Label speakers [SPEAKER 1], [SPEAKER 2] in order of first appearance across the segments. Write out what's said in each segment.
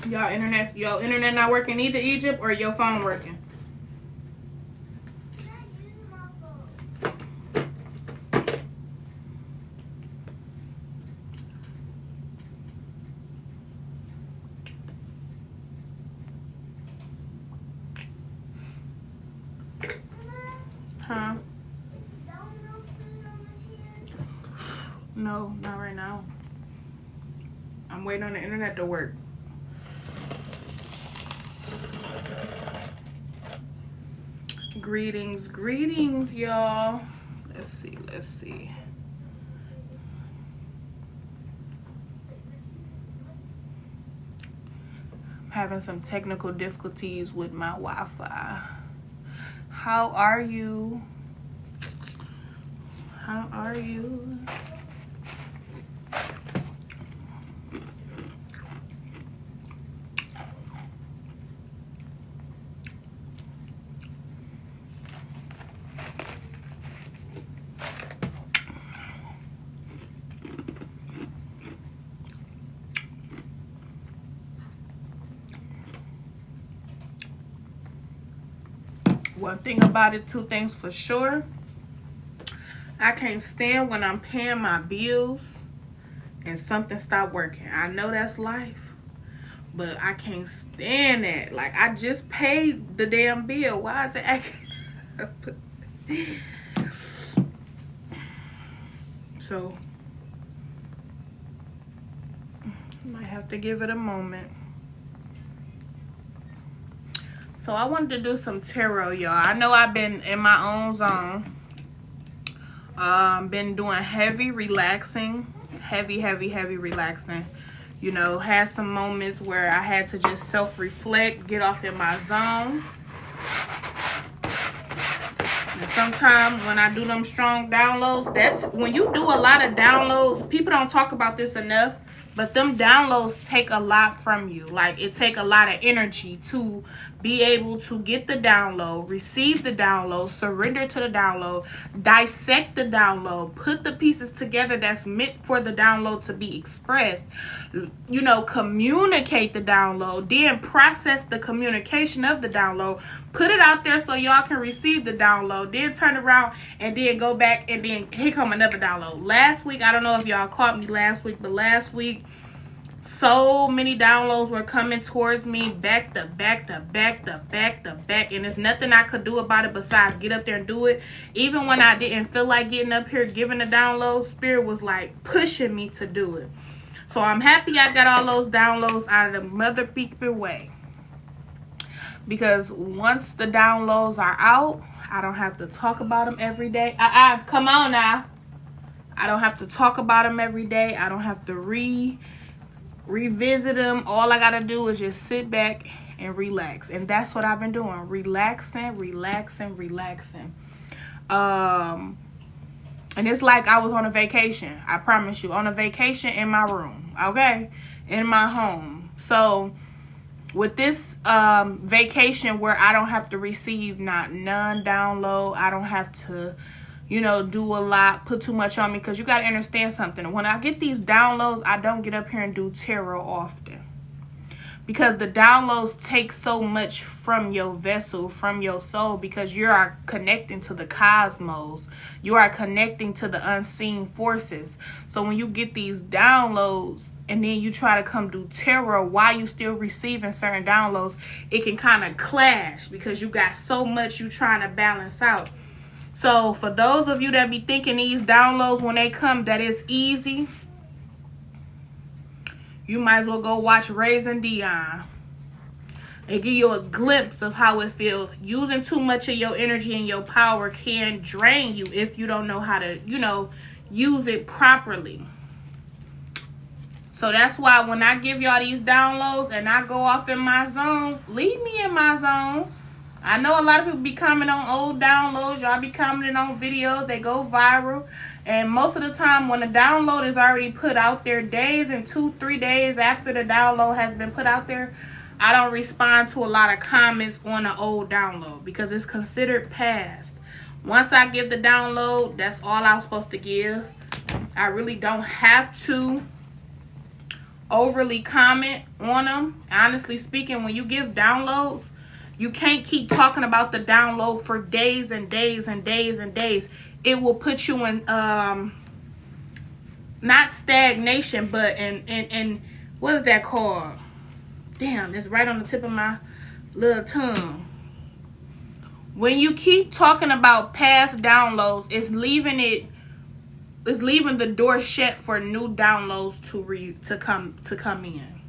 [SPEAKER 1] Your internet not working either, Egypt, or your phone working? Huh? No, not right now. I'm waiting on the internet to work. Greetings, y'all. Let's see. I'm having some technical difficulties with my Wi-Fi. How are you? How are you? One thing about it, two things for sure. I can't stand when I'm paying my bills and something stop working. I know that's life, but I can't stand that. Like, I just paid the damn bill. Why is it acting? So, might have to give it a moment. So I wanted to do some tarot, y'all. I know I've been in my own zone. Been doing heavy relaxing. Heavy relaxing. You know, had some moments where I had to just self-reflect, get off in my zone. And sometimes when I do them strong downloads, that's when you do a lot of downloads, people don't talk about this enough, but them downloads take a lot from you. Like, it take a lot of energy to be able to get the download, receive the download, surrender to the download, dissect the download, put the pieces together that's meant for the download to be expressed, you know, communicate the download, then process the communication of the download, put it out there so y'all can receive the download, then turn around and then go back and then here come another download. Last week, I don't know if y'all caught me last week, but last week, so many downloads were coming towards me back to back, and there's nothing I could do about it besides get up there and do it. Even when I didn't feel like getting up here giving a download, Spirit was like pushing me to do it. So I'm happy I got all those downloads out of the mother peeper way, because once the downloads are out, I don't have to talk about them every day. Come on now. I don't have to talk about them every day. I don't have to revisit them. All I gotta do is just sit back and relax, and that's what I've been doing. Relaxing. And it's like I was on a vacation. I promise you, on a vacation in my room, okay, in my home. So with this vacation where I don't have to receive none download, I don't have to, you know, do a lot, put too much on me, because you got to understand something. When I get these downloads, I don't get up here and do tarot often, because the downloads take so much from your vessel, from your soul, because you are connecting to the cosmos. You are connecting to the unseen forces. So when you get these downloads and then you try to come do tarot while you still receiving certain downloads, it can kind of clash, because you got so much you trying to balance out. So for those of you that be thinking these downloads, when they come, that it's easy, you might as well go watch Raising Dion and give you a glimpse of how it feels. Using too much of your energy and your power can drain you if you don't know how to, you know, use it properly. So that's why when I give y'all these downloads and I go off in my zone, leave me in my zone. I know a lot of people be commenting on old downloads. Y'all be commenting on videos. They go viral. And most of the time when the download is already put out there, days and 2-3 days after the download has been put out there, I don't respond to a lot of comments on an old download, because it's considered past. Once I give the download, that's all I'm supposed to give. I really don't have to overly comment on them. Honestly speaking, when you give downloads, you can't keep talking about the download for days and days and days and days. It will put you in not stagnation, but in what is that called? Damn, it's right on the tip of my little tongue. When you keep talking about past downloads, it's leaving the door shut for new downloads to come in.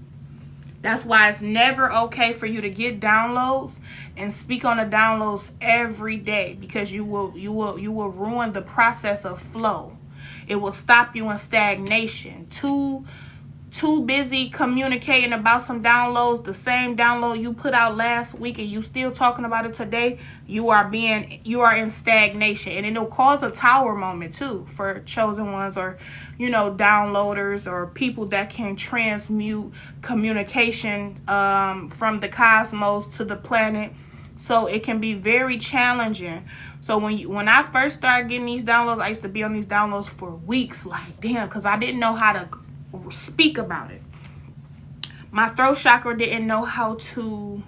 [SPEAKER 1] That's why it's never okay for you to get downloads and speak on the downloads every day, because you will ruin the process of flow. It will stop you in stagnation. Too busy communicating about some downloads, the same download you put out last week and you still talking about it today, you are in stagnation. And it'll cause a tower moment too for chosen ones, or downloaders, or people that can transmute communication from the cosmos to the planet. So it can be very challenging. So when I first started getting these downloads, I used to be on these downloads for weeks, like damn, because I didn't know how to speak about it. My throat chakra didn't know how to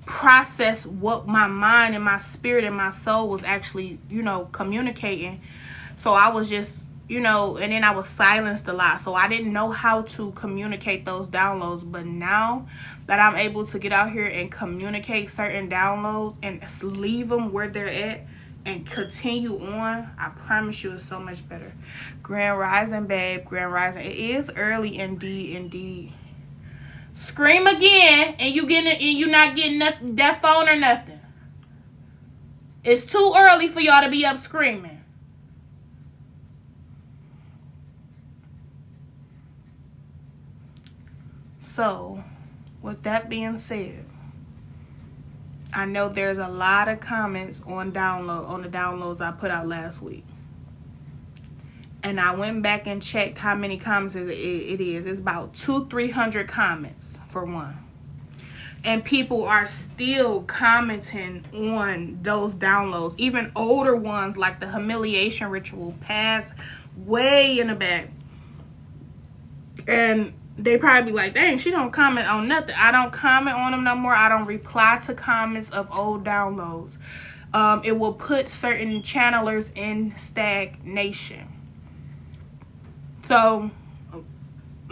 [SPEAKER 1] process what my mind and my spirit and my soul was actually, communicating. So I was just, and then I was silenced a lot. So I didn't know how to communicate those downloads. But now that I'm able to get out here and communicate certain downloads and leave them where they're at and continue on, I promise you it's so much better. Grand Rising, babe. Grand Rising. It is early indeed. Scream again and you're not getting nothing, that phone or nothing. It's too early for y'all to be up screaming. So, with that being said, I know there's a lot of comments on the downloads I put out last week. And I went back and checked how many comments it is. It's about 200-300 comments for one. And people are still commenting on those downloads. Even older ones like the humiliation ritual passed way in the back. And they probably be like, dang, she don't comment on nothing. I don't comment on them no more. I don't reply to comments of old downloads. It will put certain channelers in stagnation. So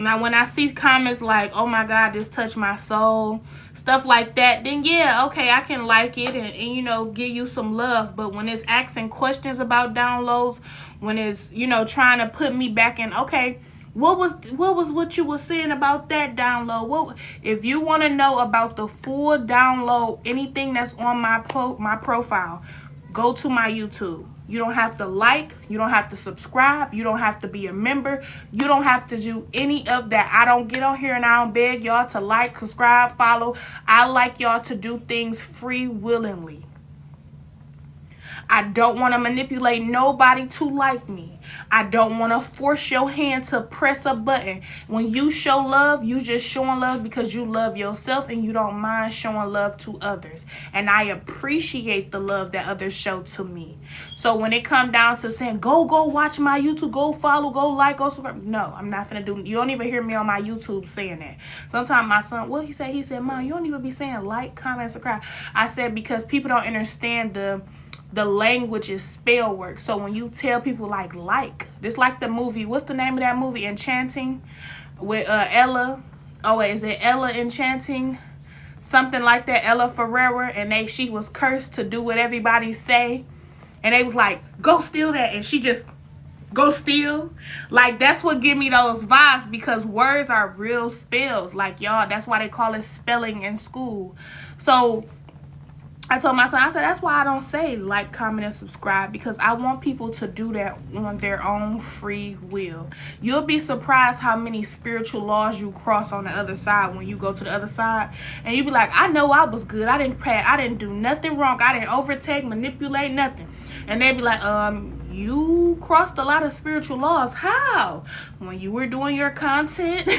[SPEAKER 1] now when I see comments like, oh my God, this touched my soul, stuff like that, then yeah, okay, I can like it and give you some love. But when it's asking questions about downloads, when it's, trying to put me back in, okay, what was you were saying about that download? If you want to know about the full download, anything that's on my profile, go to my YouTube. You don't have to like, you don't have to subscribe, you don't have to be a member, you don't have to do any of that. I don't get on here and I don't beg y'all to like, subscribe, follow. I like y'all to do things free willingly. I don't want to manipulate nobody to like me. I don't want to force your hand to press a button. When you show love, you just showing love because you love yourself and you don't mind showing love to others. And I appreciate the love that others show to me. So when it come down to saying, go watch my YouTube, go follow, go like, go subscribe. No, I'm not going to do. You don't even hear me on my YouTube saying that. Sometimes my son, what he said, Mom, you don't even be saying like, comment, subscribe. I said, because people don't understand the language is spell work. So when you tell people like, just like the movie, what's the name of that movie? Enchanting, with Ella. Oh wait, is it Ella Enchanting? Something like that, Ella Ferrera, and she was cursed to do what everybody say. And they was like, go steal that. And she just go steal. Like, that's what give me those vibes, because words are real spells. Like, y'all, that's why they call it spelling in school. So I told my son, I said, that's why I don't say like, comment, and subscribe, because I want people to do that on their own free will. You'll be surprised how many spiritual laws you cross on the other side when you go to the other side. And you be like, I know I was good. I didn't do nothing wrong. I didn't overtake, manipulate, nothing. And they be like, you crossed a lot of spiritual laws. How? When you were doing your content,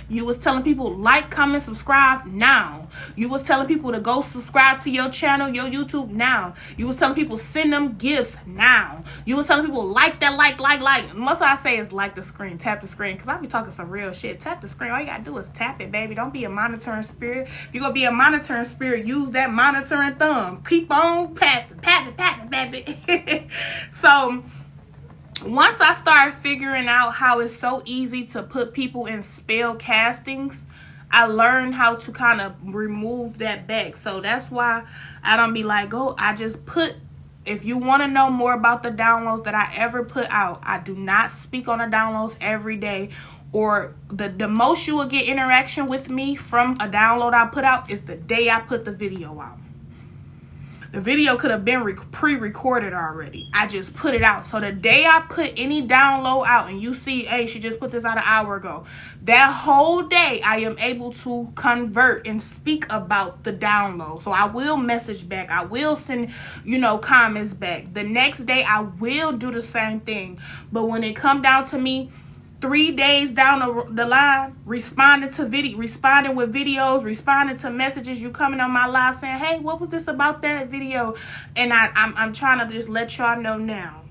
[SPEAKER 1] you was telling people like, comment, subscribe now. You was telling people to go subscribe to your channel, your YouTube now. You was telling people send them gifts now. You was telling people like that, like. Most I say is like the screen, tap the screen, because I be talking some real shit. Tap the screen. All you gotta do is tap it, baby. Don't be a monitoring spirit. If you're gonna be a monitoring spirit, use that monitoring thumb. Keep on patting, baby. So once I started figuring out how it's so easy to put people in spell castings, I learned how to kind of remove that back. So that's why I don't be like, I just put, if you want to know more about the downloads that I ever put out, I do not speak on the downloads every day. Or the most you will get interaction with me from a download I put out is the day I put the video out. The video could have been pre-recorded already. I just put it out. So the day I put any download out and you see, hey, she just put this out an hour ago, that whole day I am able to convert and speak about the download. So I will message back. I will send, comments back. The next day I will do the same thing. But when it come down to me 3 days down the line, responding with videos, responding to messages, you coming on my live saying, hey, what was this about that video? And I'm trying to just let y'all know now.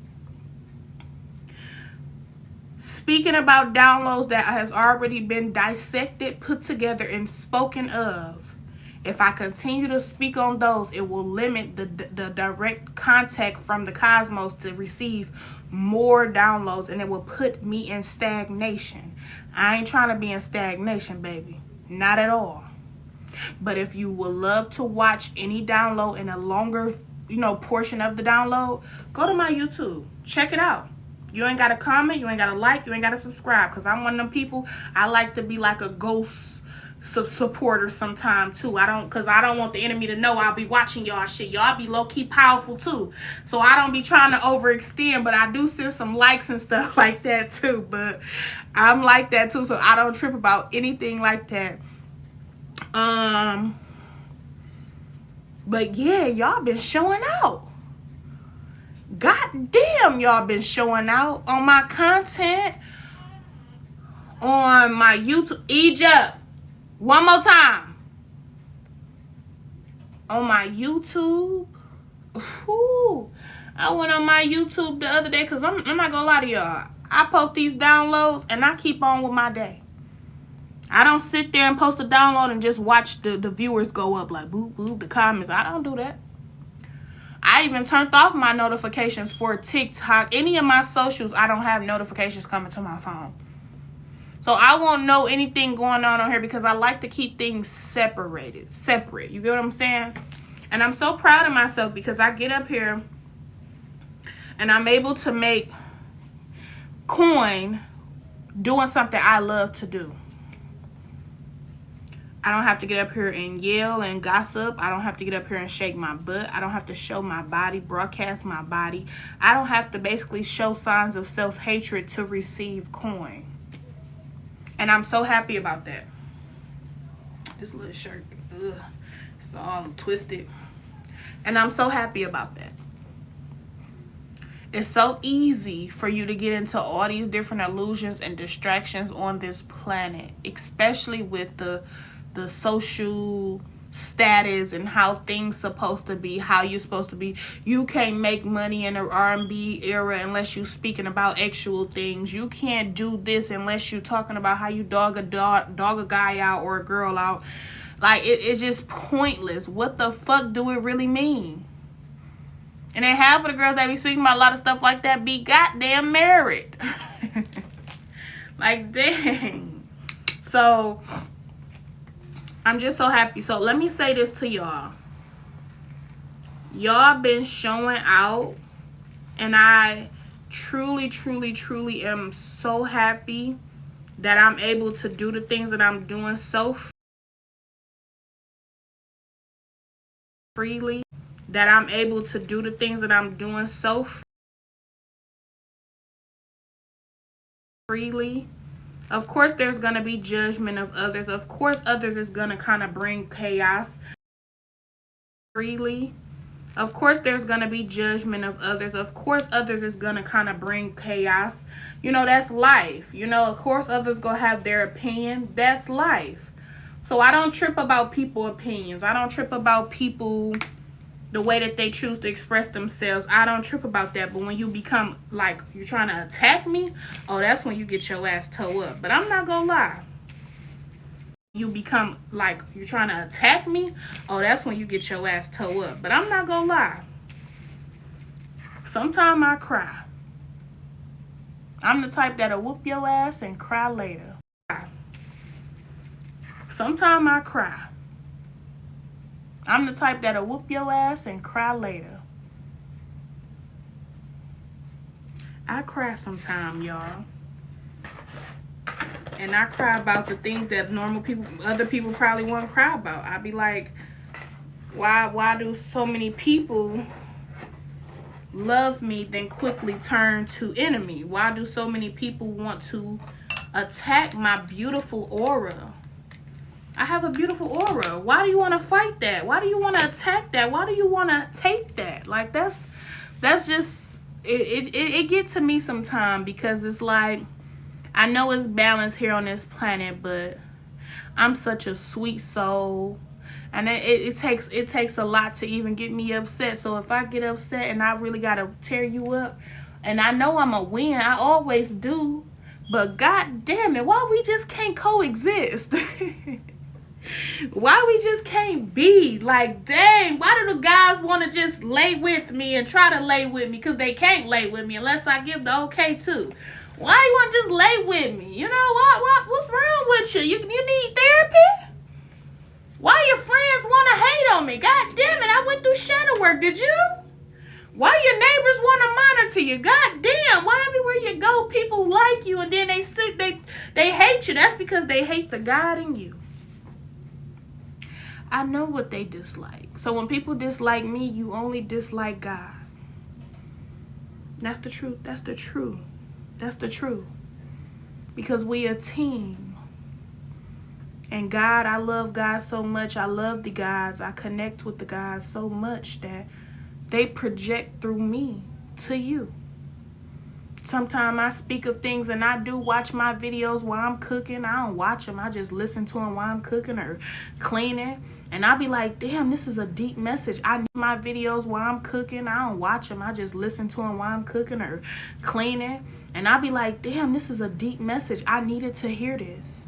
[SPEAKER 1] Speaking about downloads that has already been dissected, put together, and spoken of, if I continue to speak on those, it will limit the direct contact from the cosmos to receive more downloads, and it will put me in stagnation. I ain't trying to be in stagnation, baby. Not at all. But if you would love to watch any download in a longer, portion of the download, go to my YouTube. Check it out. You ain't got to comment. You ain't got to like. You ain't got to subscribe. Because I'm one of them people, I like to be like a ghost supporter sometime too. Because I don't want the enemy to know I'll be watching y'all shit. Y'all be low-key powerful too. So I don't be trying to overextend, but I do send some likes and stuff like that too. But I'm like that too, so I don't trip about anything like that. But yeah, y'all been showing out. God damn, y'all been showing out on my content, on my YouTube. Egypt, one more time. On my YouTube. Ooh, I went on my YouTube the other day because I'm not gonna lie to y'all. I post these downloads and I keep on with my day. I don't sit there and post a download and just watch the viewers go up like boop, boop, the comments. I don't do that. I even turned off my notifications for TikTok. Any of my socials, I don't have notifications coming to my phone. So I won't know anything going on here because I like to keep things separate. You get what I'm saying? And I'm so proud of myself because I get up here and I'm able to make coin doing something I love to do. I don't have to get up here and yell and gossip. I don't have to get up here and shake my butt. I don't have to show my body, broadcast my body. I don't have to basically show signs of self-hatred to receive coin. And I'm so happy about that. This little shirt, it's all twisted. And I'm so happy about that. It's so easy for you to get into all these different illusions and distractions on this planet, especially with the social status and how things supposed to be, how you're supposed to be. You can't make money in the R&B era unless you speaking about actual things. You can't do this unless you talking about how you dog a guy out or a girl out. Like, it's just pointless. What the fuck do it really mean? And then half of the girls that be speaking about a lot of stuff like that be goddamn married. Like, dang. So I'm just so happy. So let me say this to y'all. Y'all been showing out. And I truly, truly, truly am so happy that I'm able to do the things that I'm doing so freely. That I'm able to do the things that I'm doing so freely. Of course, there's going to be judgment of others. Of course, others is going to kind of bring chaos freely. Of course, there's going to be judgment of others. Of course, others is going to kind of bring chaos. You know, that's life. You know, of course, others going to have their opinion. That's life. So I don't trip about people's opinions. I don't trip about people, the way that they choose to express themselves. I don't trip about that. But when you become like you're trying to attack me, oh, that's when you get your ass toe up. But I'm not going to lie. You become like you're trying to attack me, oh, that's when you get your ass toe up. But I'm not gonna lie, sometimes I cry. I'm the type that'll whoop your ass and cry later. Sometimes I cry. I'm the type that'll whoop your ass and cry later. I cry sometimes, y'all. And I cry about the things that normal people, other people probably won't cry about. I be like, why do so many people love me then quickly turn to enemy? Why do so many people want to attack my beautiful aura? I have a beautiful aura. Why do you want to fight that? Why do you want to attack that? Why do you want to take that? Like that's just, it get to me sometimes, because it's like, I know it's balanced here on this planet, but I'm such a sweet soul, and it takes a lot to even get me upset. So if I get upset and I really gotta tear you up, and I know I'm a win, I always do, but god damn it, why we just can't coexist? Why we just can't be like, dang, why do the guys want to just lay with me and try to lay with me? Because they can't lay with me unless I give the okay too. Why you want to just lay with me? You know, what's wrong with you? You need therapy? Why your friends want to hate on me? God damn it, I went through shadow work, did you? Why your neighbors want to monitor you? God damn, why everywhere you go, people like you and then they hate you? That's because they hate the God in you. I know what they dislike. So when people dislike me, you only dislike God. That's the truth. That's the truth. That's the truth. Because we a team. And God, I love God so much. I love the gods. I connect with the gods so much that they project through me to you. Sometimes I speak of things, and I do watch my videos while I'm cooking. I don't watch them. I just listen to them while I'm cooking or cleaning. And I'll be like, damn, this is a deep message. I need my videos while I'm cooking. I don't watch them. I just listen to them while I'm cooking or cleaning. And I'll be like, damn, this is a deep message. I needed to hear this.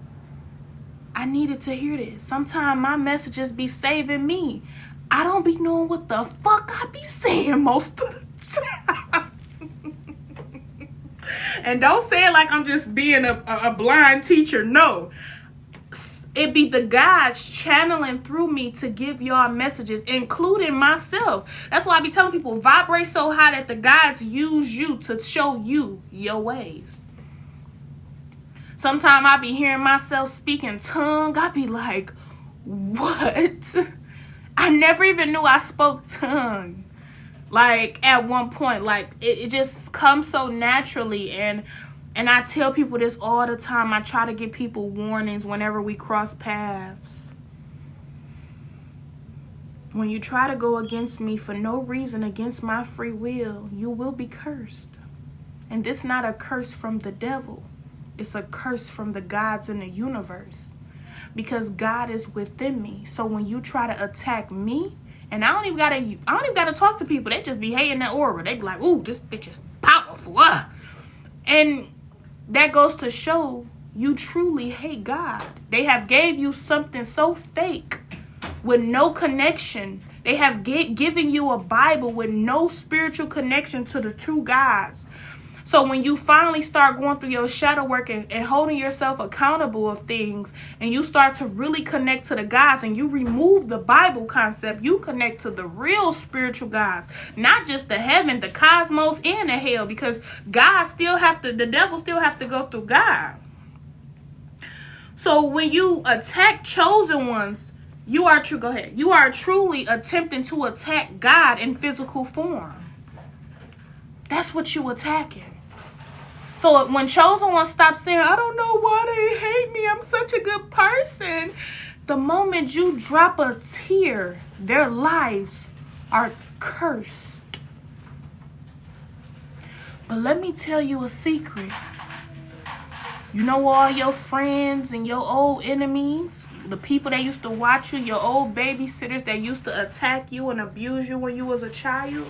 [SPEAKER 1] I needed to hear this. Sometimes my messages be saving me. I don't be knowing what the fuck I be saying most of the time. And don't say it like I'm just being a blind teacher. No. It be the gods channeling through me to give y'all messages, including myself. That's why I be telling people, vibrate so high that the gods use you to show you your ways. Sometimes I be hearing myself speaking tongue. I be like, what? I never even knew I spoke tongue. Like at one point, like it just comes so naturally. And I tell people this all the time. I try to give people warnings whenever we cross paths. When you try to go against me for no reason, against my free will, you will be cursed. And this is not a curse from the devil. It's a curse from the gods in the universe. Because God is within me. So when you try to attack me, and I don't even gotta talk to people. They just be hating that aura. They be like, ooh, this bitch is powerful. And that goes to show you truly hate God. They have gave you something so fake with no connection. They have given you a Bible with no spiritual connection to the true gods. So when you finally start going through your shadow work and holding yourself accountable of things, and you start to really connect to the gods, and you remove the Bible concept, you connect to the real spiritual gods, not just the heaven, the cosmos, and the hell, because the devil still have to go through God. So when you attack chosen ones, you are truly attempting to attack God in physical form. That's what you attacking. So when chosen ones stop saying, I don't know why they hate me, I'm such a good person, the moment you drop a tear, their lives are cursed. But let me tell you a secret. You know all your friends and your old enemies, the people that used to watch you, your old babysitters that used to attack you and abuse you when you was a child?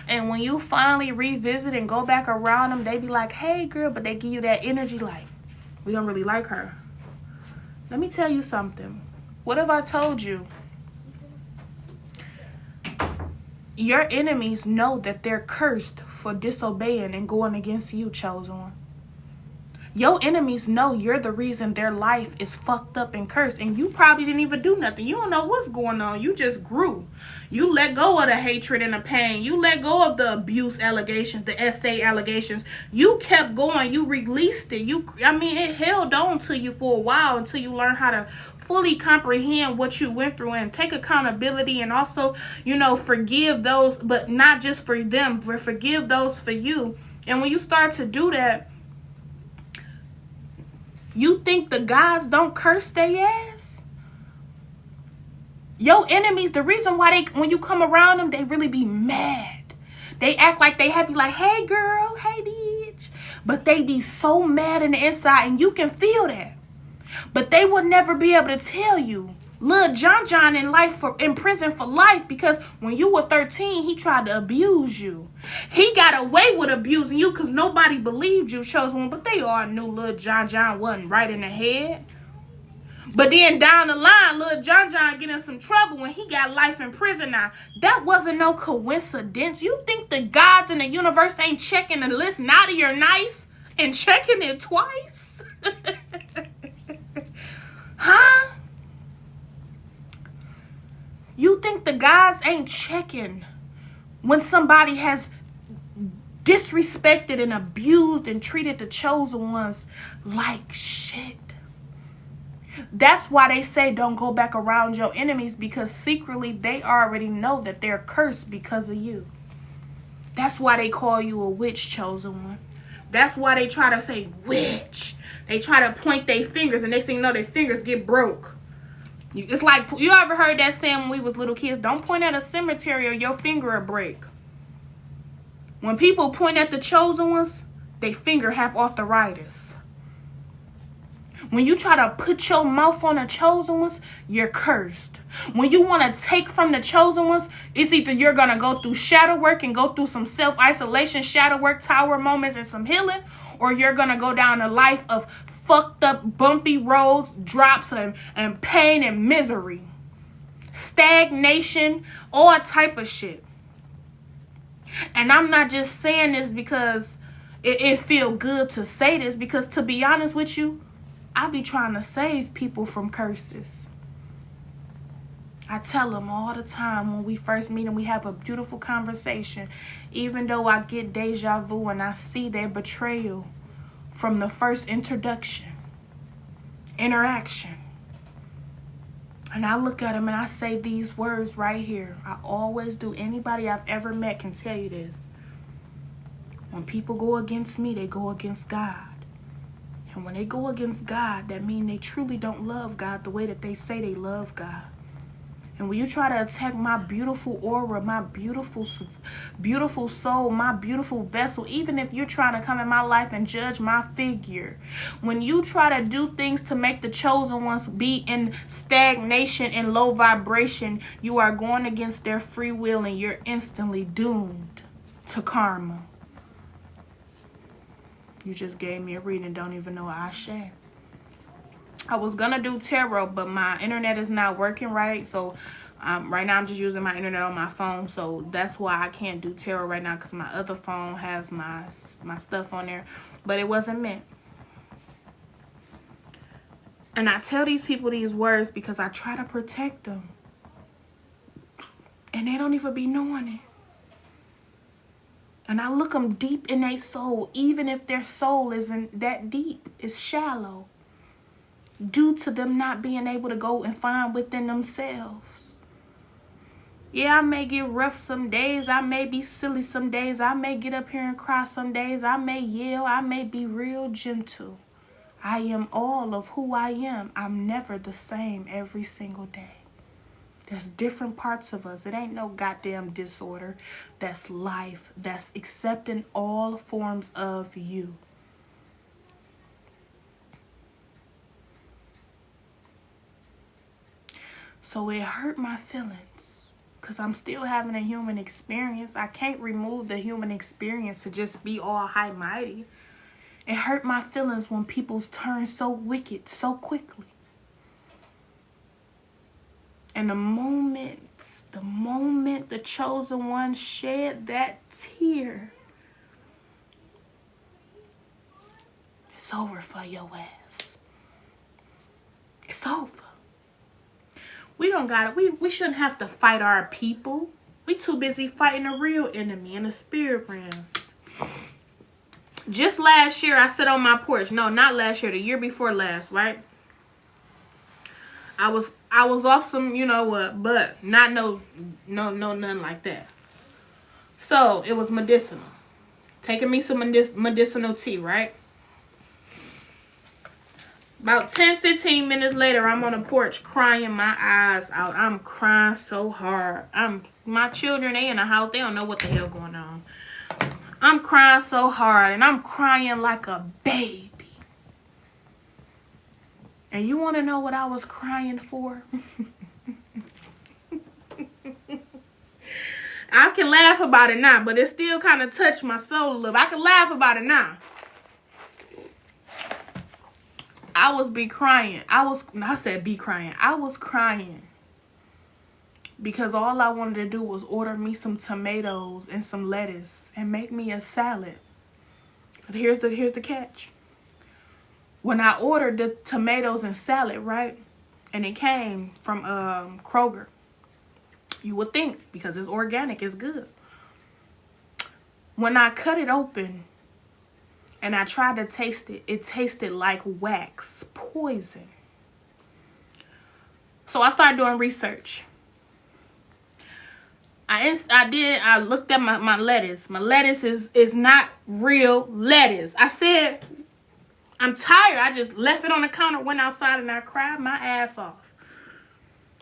[SPEAKER 1] And when you finally revisit and go back around them, they be like, hey, girl, but they give you that energy like, we don't really like her. Let me tell you something. What if I told you? Your enemies know that they're cursed for disobeying and going against you, chosen one. Your enemies know you're the reason their life is fucked up and cursed. And you probably didn't even do nothing. You don't know what's going on. You just grew. You let go of the hatred and the pain. You let go of the abuse allegations, the SA allegations. You kept going. You released it. It held on to you for a while until you learn how to fully comprehend what you went through and take accountability, and also, forgive those, but not just for them, but forgive those for you. And when you start to do that, you think the gods don't curse their ass? Your enemies, the reason why when you come around them, they really be mad. They act like they happy, like, hey girl, hey bitch. But they be so mad in the inside, and you can feel that. But they would never be able to tell you. Lil John in prison for life, because when you were 13, he tried to abuse you. He got away with abusing you because nobody believed you, chosen one. But they all knew Lil John wasn't right in the head. But then down the line, Lil John get in some trouble when he got life in prison now. That wasn't no coincidence. You think the gods in the universe ain't checking the list naughty or nice and checking it twice? Huh? You think the guys ain't checking when somebody has disrespected and abused and treated the chosen ones like shit? That's why they say don't go back around your enemies, because secretly they already know that they're cursed because of you. That's why they call you a witch, chosen one. That's why they try to say witch. They try to point their fingers, and next thing you know, their fingers get broke. It's like, you ever heard that saying when we was little kids? Don't point at a cemetery or your finger will break. When people point at the chosen ones, they finger have arthritis. When you try to put your mouth on the chosen ones, you're cursed. When you want to take from the chosen ones, it's either you're going to go through shadow work and go through some self-isolation, shadow work, tower moments, and some healing, or you're going to go down a life of fucked up, bumpy roads, drops, and pain and misery. Stagnation, all type of shit. And I'm not just saying this because it feel good to say this, because to be honest with you, I be trying to save people from curses. I tell them all the time when we first meet and we have a beautiful conversation, even though I get deja vu and I see their betrayal from the first interaction. And I look at them and I say these words right here. I always do. Anybody I've ever met can tell you this. When people go against me, they go against God. And when they go against God, that means they truly don't love God the way that they say they love God. And when you try to attack my beautiful aura, my beautiful soul, my beautiful vessel, even if you're trying to come in my life and judge my figure, when you try to do things to make the chosen ones be in stagnation and low vibration, you are going against their free will, and you're instantly doomed to karma. You just gave me a reading, don't even know what I share. I was gonna do tarot, but my internet is not working right. So right now I'm just using my internet on my phone. So that's why I can't do tarot right now, because my other phone has my stuff on there. But it wasn't meant. And I tell these people these words because I try to protect them. And they don't even be knowing it. And I look them deep in their soul, even if their soul isn't that deep. It's shallow. Due to them not being able to go and find within themselves. Yeah, I may get rough some days. I may be silly some days. I may get up here and cry some days. I may yell. I may be real gentle. I am all of who I am. I'm never the same every single day. There's different parts of us. It ain't no goddamn disorder. That's life. That's accepting all forms of you. So it hurt my feelings because I'm still having a human experience. I can't remove the human experience to just be all high mighty. It hurt my feelings when people turn so wicked so quickly. And the moment the chosen one shed that tear, it's over for your ass. It's over. We don't got it. We shouldn't have to fight our people. We too busy fighting the real enemy in the spirit realms. Just last year, I sat on my porch. No, not last year. The year before last, right? I was off some, you know what, but not no nothing like that. So it was medicinal. Taking me some medicinal tea, right? About 10-15 minutes later, I'm on the porch crying my eyes out. I'm crying so hard. My children, they in the house, they don't know what the hell going on. I'm crying so hard, and I'm crying like a baby. And you want to know what I was crying for? I can laugh about it now, but it still kind of touched my soul a little. I can laugh about it now. I was crying. I was crying because all I wanted to do was order me some tomatoes and some lettuce and make me a salad. But here's the catch. When I ordered the tomatoes and salad, right, and it came from Kroger, you would think, because it's organic, it's good. When I cut it open and I tried to taste it, it tasted like wax, poison. So I started doing research. I looked at my lettuce. My lettuce is not real lettuce. I said, I'm tired. I just left it on the counter, went outside, and I cried my ass off.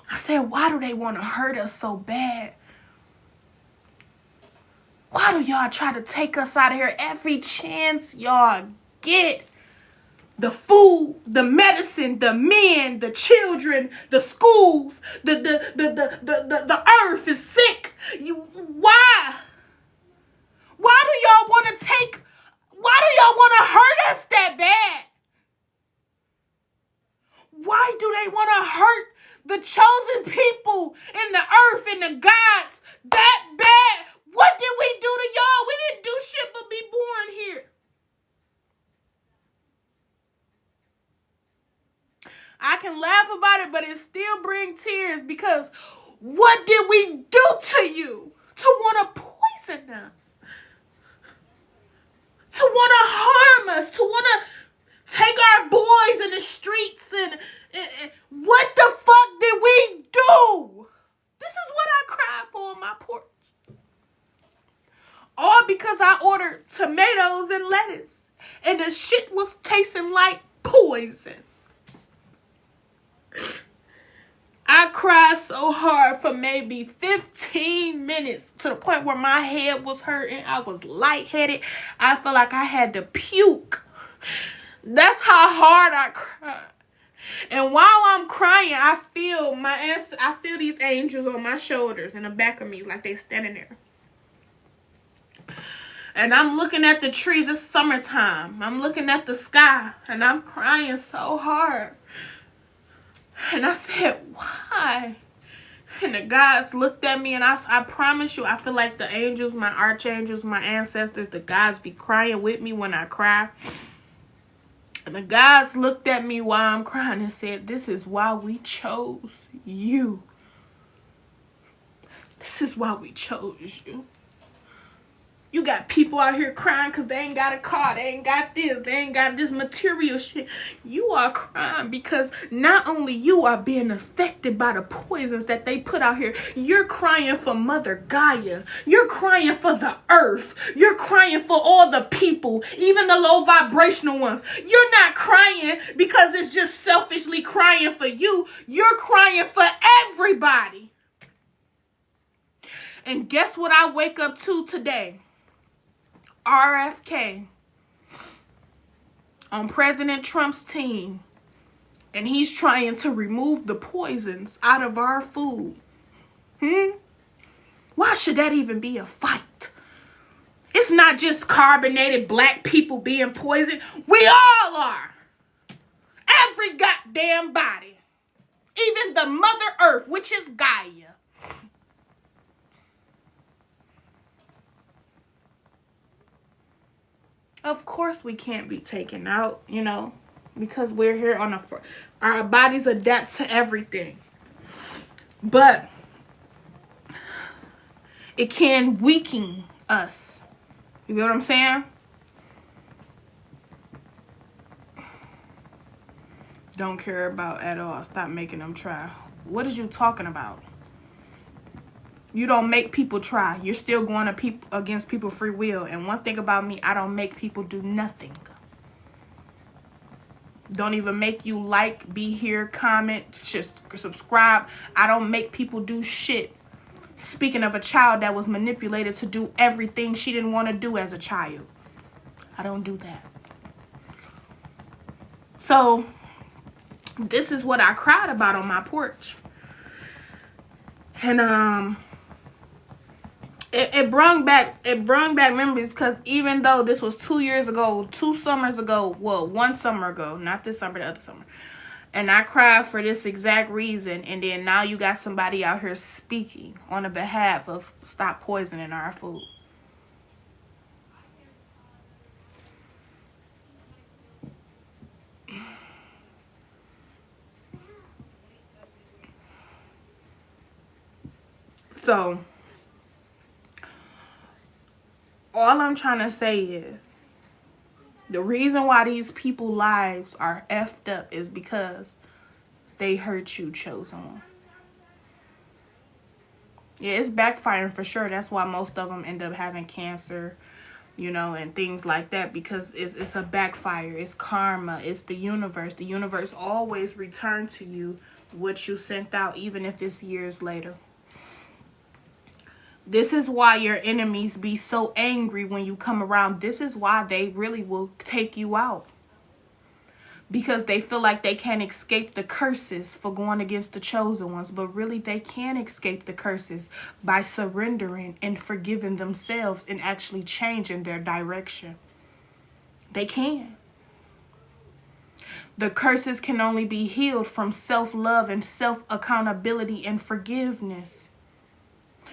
[SPEAKER 1] I said, why do they want to hurt us so bad? Why do y'all try to take us out of here every chance y'all get? The food, the medicine, the men, the children, the schools, the earth is sick. Why? Why do y'all want to hurt us that bad? Why do they want to hurt the chosen people in the earth and the gods that bad? What did we do to y'all? We didn't do shit but be born here. I can laugh about it, but it still brings tears because what did we do to you to want to poison us? To want to harm us? To want to take our boys in the streets? And what the fuck did we do? This is what I cried for on my porch. All because I ordered tomatoes and lettuce. And the shit was tasting like poison. I cried so hard for maybe 15 minutes to the point where my head was hurting. I was lightheaded. I felt like I had to puke. That's how hard I cried. And while I'm crying, I feel these angels on my shoulders in the back of me like they standing there. And I'm looking at the trees. It's summertime. I'm looking at the sky. And I'm crying so hard. And I said, why? And the gods looked at me. And I promise you, I feel like the angels, my archangels, my ancestors, the gods be crying with me when I cry. And the gods looked at me while I'm crying and said, this is why we chose you. This is why we chose you. You got people out here crying because they ain't got a car. They ain't got this. They ain't got this material shit. You are crying because not only you are being affected by the poisons that they put out here. You're crying for Mother Gaia. You're crying for the earth. You're crying for all the people, even the low vibrational ones. You're not crying because it's just selfishly crying for you. You're crying for everybody. And guess what I wake up to today? RFK on President Trump's team. And he's trying to remove the poisons out of our food. Why should that even be a fight? It's not just carbonated black people being poisoned. We all are. Every goddamn body. Even the Mother Earth, which is Gaia. Of course we can't be taken out, you know, because we're here on our bodies adapt to everything. But it can weaken us. You get what I'm saying? Don't care about at all. Stop making them try. What is you talking about? You don't make people try. You're still going to against people's free will. And one thing about me, I don't make people do nothing. Don't even make you like, be here, comment, just subscribe. I don't make people do shit. Speaking of a child that was manipulated to do everything she didn't want to do as a child. I don't do that. So, this is what I cried about on my porch. And, it brought back memories, because even though this was 2 years ago, 2 summers ago, well, 1 summer ago, not this summer, the other summer, and I cried for this exact reason, and then now you got somebody out here speaking on the behalf of stop poisoning our food. So, all I'm trying to say is, the reason why these people's lives are effed up is because they hurt you, chosen one. Yeah, it's backfiring for sure. That's why most of them end up having cancer, you know, and things like that, because it's a backfire. It's karma. It's the universe. The universe always returns to you what you sent out, even if it's years later. This is why your enemies be so angry when you come around. This is why they really will take you out. Because they feel like they can't escape the curses for going against the chosen ones. But really, they can escape the curses by surrendering and forgiving themselves and actually changing their direction. They can. The curses can only be healed from self-love and self-accountability and forgiveness.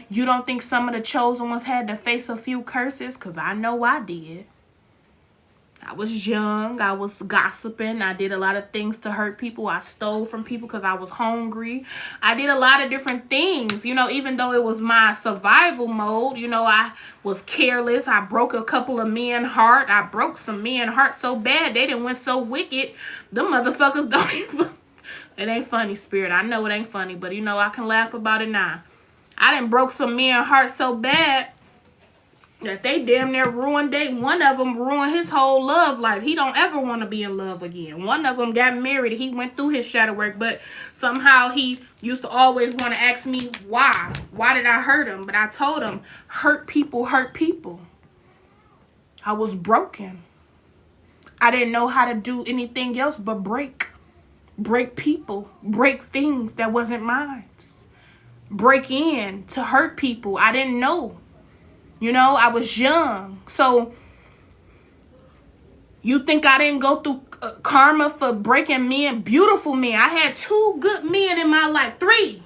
[SPEAKER 1] You don't think some of the chosen ones had to face a few curses? Because I know I did. I was young. I was gossiping. I did a lot of things to hurt people. I stole from people because I was hungry. I did a lot of different things. You know, even though it was my survival mode, you know, I was careless. I broke a couple of men's heart. I broke some men's heart so bad. They done went so wicked. Them motherfuckers don't even... It ain't funny, Spirit. I know it ain't funny. But, you know, I can laugh about it now. I done broke some men's heart so bad that they damn near ruined one of them ruined his whole love life. He don't ever want to be in love again. One of them got married. He went through his shadow work, but somehow he used to always want to ask me why. Why did I hurt him? But I told him, hurt people hurt people. I was broken. I didn't know how to do anything else but break. Break people. Break things that wasn't mine. Break in to hurt people. I didn't know. You know, I was young. So, you think I didn't go through karma for breaking men? Beautiful men. I had 2 good men in my life. 3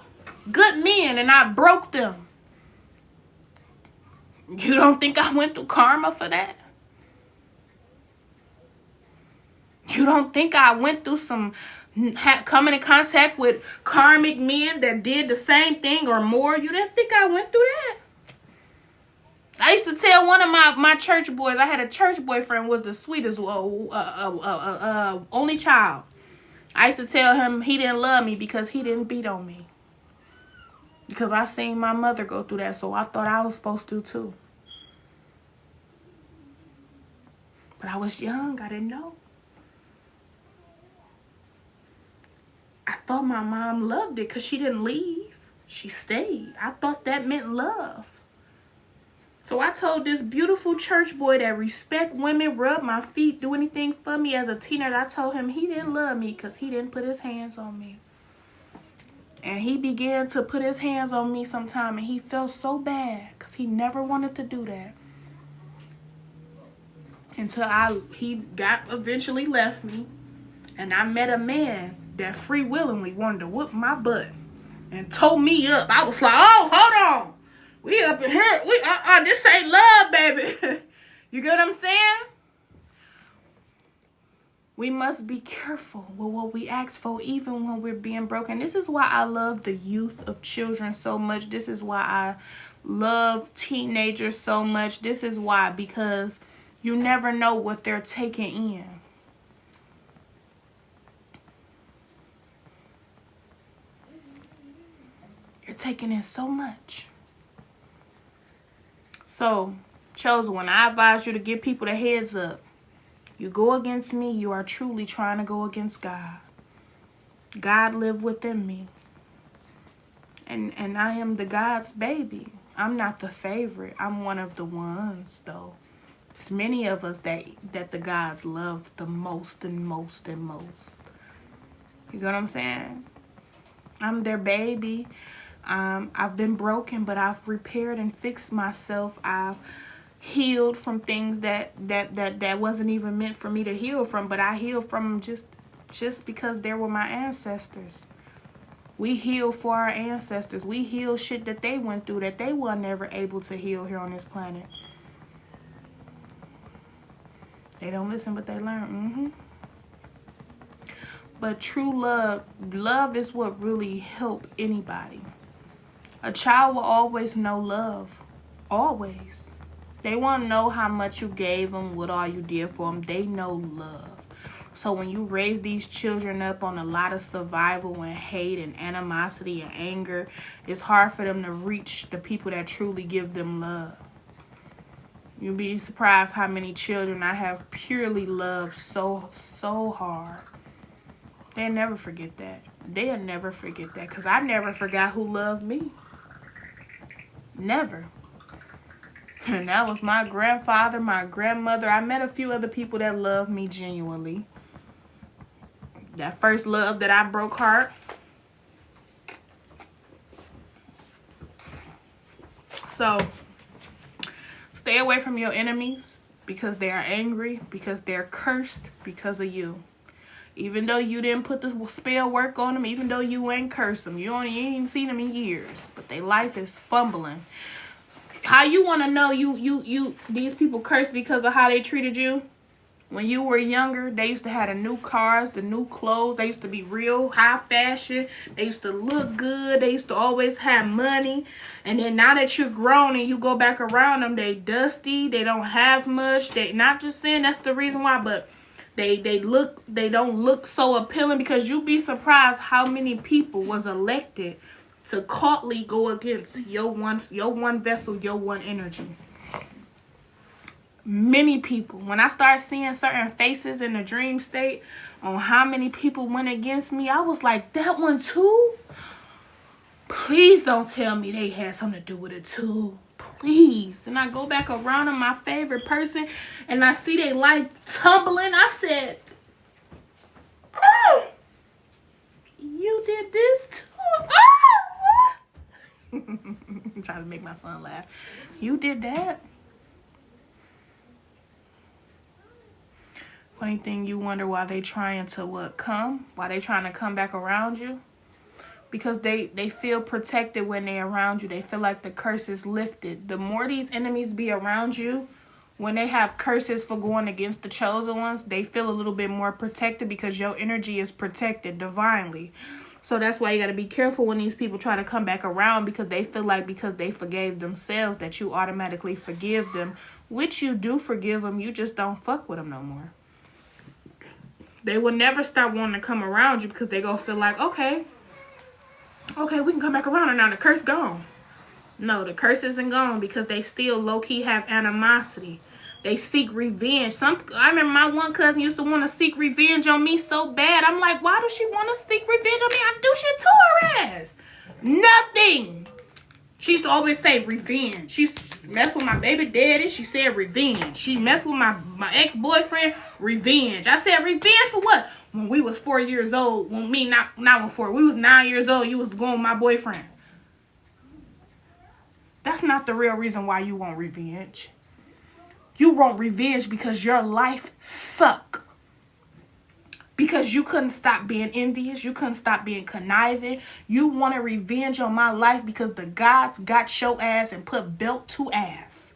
[SPEAKER 1] good men, and I broke them. You don't think I went through karma for that? You don't think I went through some... coming in contact with karmic men that did the same thing or more? You didn't think I went through that? I used to tell one of my church boys, I had a church boyfriend, was the sweetest only child. I used to tell him he didn't love me because he didn't beat on me. Because I seen my mother go through that, so I thought I was supposed to too. But I was young, I didn't know. I thought my mom loved it because she didn't leave. She stayed. I thought that meant love. So I told this beautiful church boy that respect women, rub my feet, do anything for me as a teenager. I told him he didn't love me because he didn't put his hands on me. And he began to put his hands on me sometime, and he felt so bad because he never wanted to do that. Until he eventually left me, and I met a man that free willingly wanted to whoop my butt and told me up. I was like, oh, hold on. We up in here. This ain't love, baby. You get what I'm saying? We must be careful with what we ask for, even when we're being broken. This is why I love the youth of children so much. This is why I love teenagers so much. This is why, because you never know what they're taking in. You're taking in so much. So, Chosen One, I advise you to give people the heads up. You go against me, you are truly trying to go against God. God live within me. And I am the God's baby. I'm not the favorite. I'm one of the ones, though. There's many of us that the gods love the most and most and most. You know what I'm saying? I'm their baby. I've been broken, but I've repaired and fixed myself. I've healed from things that wasn't even meant for me to heal from, but I healed from them just because they were my ancestors. We heal for our ancestors. We heal shit that they went through that they were never able to heal here on this planet. They don't listen, but they learn. But true love is what really help anybody. A child will always know love. Always. They want to know how much you gave them, what all you did for them. They know love. So when you raise these children up on a lot of survival and hate and animosity and anger, it's hard for them to reach the people that truly give them love. You'll be surprised how many children I have purely loved so hard. They'll never forget that. They'll never forget that, because I never forgot who loved me. Never. And that was my grandfather, my grandmother. I met a few other people that loved me genuinely. That first love that I broke heart. So, stay away from your enemies because they are angry, because they're cursed because of you. Even though you didn't put the spell work on them, even though you ain't cursed them, you ain't even seen them in years, but their life is fumbling. How you want to know these people cursed because of how they treated you? When you were younger, they used to have the new cars, the new clothes. They used to be real high fashion. They used to look good. They used to always have money. And then now that you're grown and you go back around them, they dusty. They don't have much. They not just saying that's the reason why, but they don't look so appealing, because you'd be surprised how many people was elected to courtly go against your one vessel, your one energy. Many people. When I started seeing certain faces in the dream state on how many people went against me, I was like, that one too? Please don't tell me they had something to do with it too. Please. Then I go back around to my favorite person and I see they life tumbling. I said, oh, you did this too? Oh. I'm trying to make my son laugh. You did that? Funny thing, you wonder why they trying to come? Why they trying to come back around you? Because they feel protected when they're around you. They feel like the curse is lifted. The more these enemies be around you, when they have curses for going against the chosen ones, they feel a little bit more protected because your energy is protected divinely. So that's why you got to be careful when these people try to come back around, because they feel like because they forgave themselves that you automatically forgive them, which you do forgive them. You just don't fuck with them no more. They will never stop wanting to come around you because they go feel like, okay, we can come back around and now the curse gone. No, the curse isn't gone because they still low-key have animosity. They seek revenge. I remember my one cousin used to want to seek revenge on me so bad. I'm like, why does she want to seek revenge on me? I do shit to her ass. Nothing. She used to always say revenge. She used to mess with my baby daddy. She said revenge. She messed with my ex-boyfriend. Revenge. I said revenge for what? When we was 4 years old. When me, not when 4. We was 9 years old. You was going with my boyfriend. That's not the real reason why you want revenge. You want revenge because your life sucked. Because you couldn't stop being envious. You couldn't stop being conniving. You wanted revenge on my life because the gods got your ass and put belt to ass.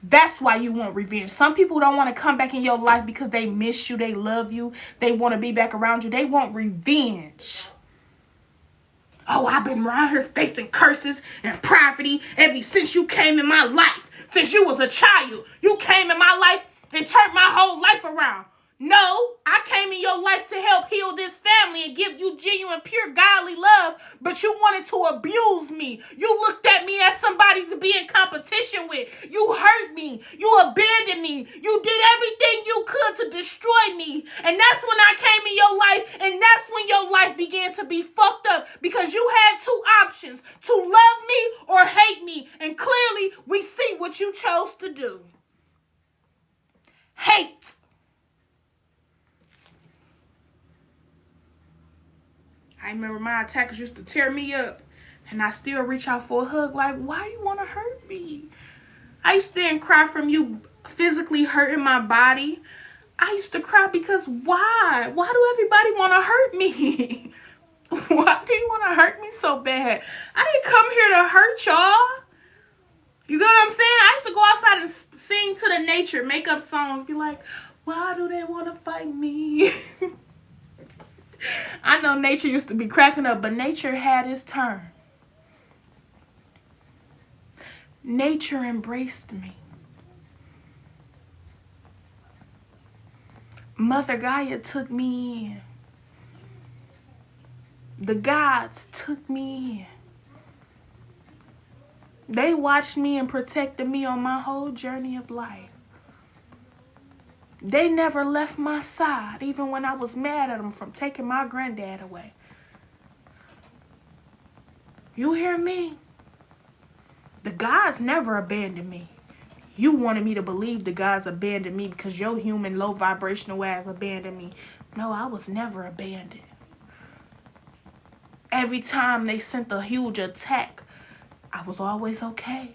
[SPEAKER 1] That's why you want revenge. Some people don't want to come back in your life because they miss you. They love you. They want to be back around you. They want revenge. Oh, I've been around here facing curses and poverty ever since you came in my life. Since you was a child, you came in my life and turned my whole life around. No, I came in your life to help heal this family and give you genuine, pure, godly love, but you wanted to abuse me. You looked at me as somebody to be in competition with. You hurt me. You abandoned me. You did everything you could to destroy me. And that's when I came in your life, and that's when your life began to be fucked up because you had two options, to love me or hate me. And clearly, we see what you chose to do. Hate. I remember my attackers used to tear me up, and I still reach out for a hug like, why you want to hurt me? I used to then cry from you physically hurting my body. I used to cry because why? Why do everybody want to hurt me? Why do you want to hurt me so bad? I didn't come here to hurt y'all. You get what I'm saying? I used to go outside and sing to the nature, make up songs, be like, why do they want to fight me? I know nature used to be cracking up, but nature had its turn. Nature embraced me. Mother Gaia took me in. The gods took me in. They watched me and protected me on my whole journey of life. They never left my side, even when I was mad at them from taking my granddad away. You hear me? The gods never abandoned me. You wanted me to believe the gods abandoned me because your human low vibrational ass abandoned me. No, I was never abandoned. Every time they sent a huge attack, I was always okay.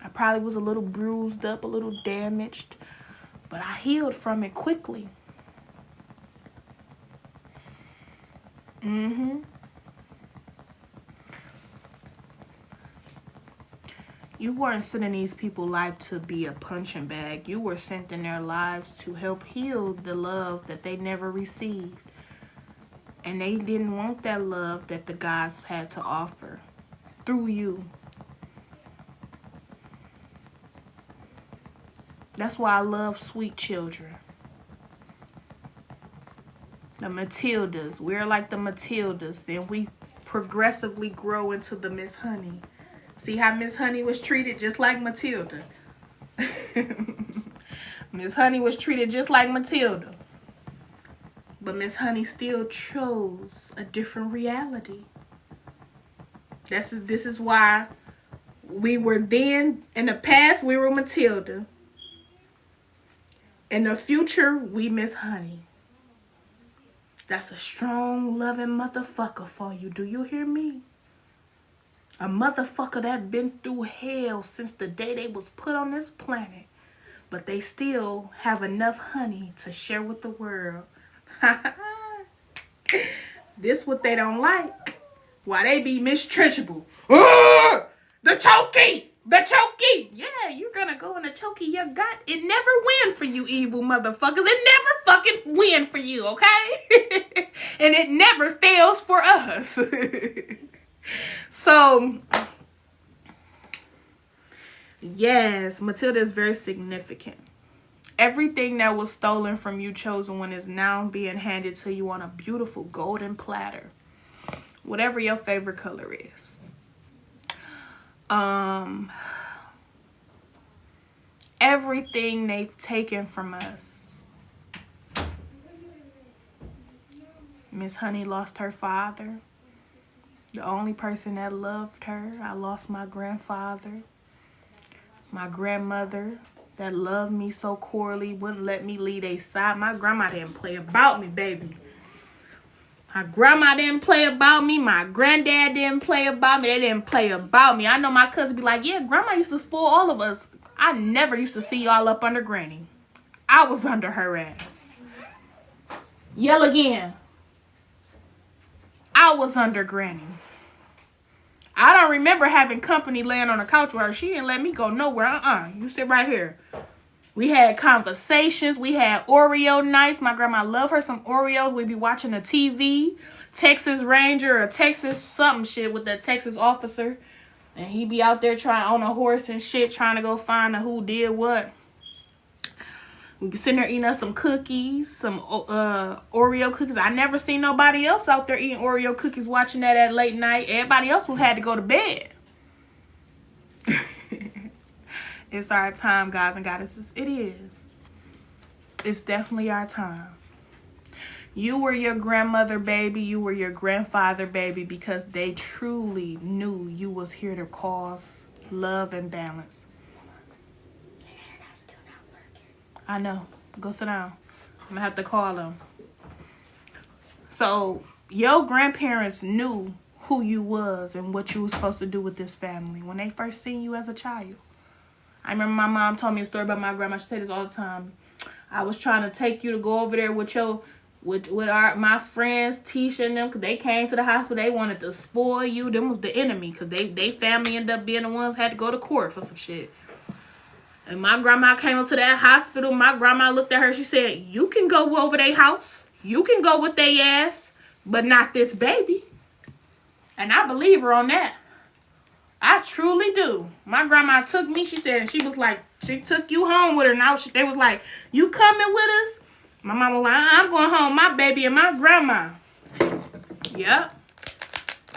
[SPEAKER 1] I probably was a little bruised up, a little damaged, but I healed from it quickly. You weren't sent in these people's life to be a punching bag. You were sent in their lives to help heal the love that they never received. And they didn't want that love that the gods had to offer through you. That's why I love sweet children. The Matildas. We're like the Matildas. Then we progressively grow into the Miss Honey. See how Miss Honey was treated just like Matilda. Miss Honey was treated just like Matilda. But Miss Honey still chose a different reality. This is why we were then, in the past, we were Matilda. In the future, we Miss Honey. That's a strong, loving motherfucker for you. Do you hear me? A motherfucker that been through hell since the day they was put on this planet. But they still have enough honey to share with the world. This what they don't like. Why they be mistreatable. The chokey! The chokey! Yeah, you're gonna go in the chokey you got. It never win for you evil motherfuckers. It never fucking win for you, okay? And it never fails for us. So, yes, Matilda is very significant. Everything that was stolen from you, chosen one, is now being handed to you on a beautiful golden platter. Whatever your favorite color is. Everything they've taken from us. Miss Honey lost her father. The only person that loved her. I lost my grandfather. My grandmother that loved me so corely, wouldn't let me leave their side. My grandma didn't play about me, baby. My grandma didn't play about me. My granddad didn't play about me. They didn't play about me. I know my cousin be like, yeah, grandma used to spoil all of us. I never used to see y'all up under granny. I was under her ass. Yell again. I was under granny. I don't remember having company laying on the couch with her. She didn't let me go nowhere. You sit right here. We had conversations. We had Oreo nights. My grandma loved her some Oreos. We'd be watching the TV. Texas Ranger or Texas something shit with the Texas officer. And he'd be out there trying on a horse and shit, trying to go find who did what. We'd be sitting there eating us some cookies, some Oreo cookies. I never seen nobody else out there eating Oreo cookies, watching that at late night. Everybody else had to go to bed. It's our time, guys and goddesses. It is. It's definitely our time. You were your grandmother, baby. You were your grandfather, baby, because they truly knew you was here to cause love and balance. I know. Go sit down. I'm going to have to call them. So, your grandparents knew who you was and what you was supposed to do with this family when they first seen you as a child. I remember my mom told me a story about my grandma. She said this all the time. I was trying to take you to go over there with my friends, Tisha and them, because they came to the hospital. They wanted to spoil you. Them was the enemy, because they family ended up being the ones had to go to court for some shit. And my grandma came up to that hospital. My grandma looked at her. She said, you can go over their house. You can go with their ass, but not this baby. And I believe her on that. I truly do. My grandma took me, she said, and she was like, she took you home with her. Now they was like, you coming with us? My mom was like, I'm going home, my baby and my grandma. Yep.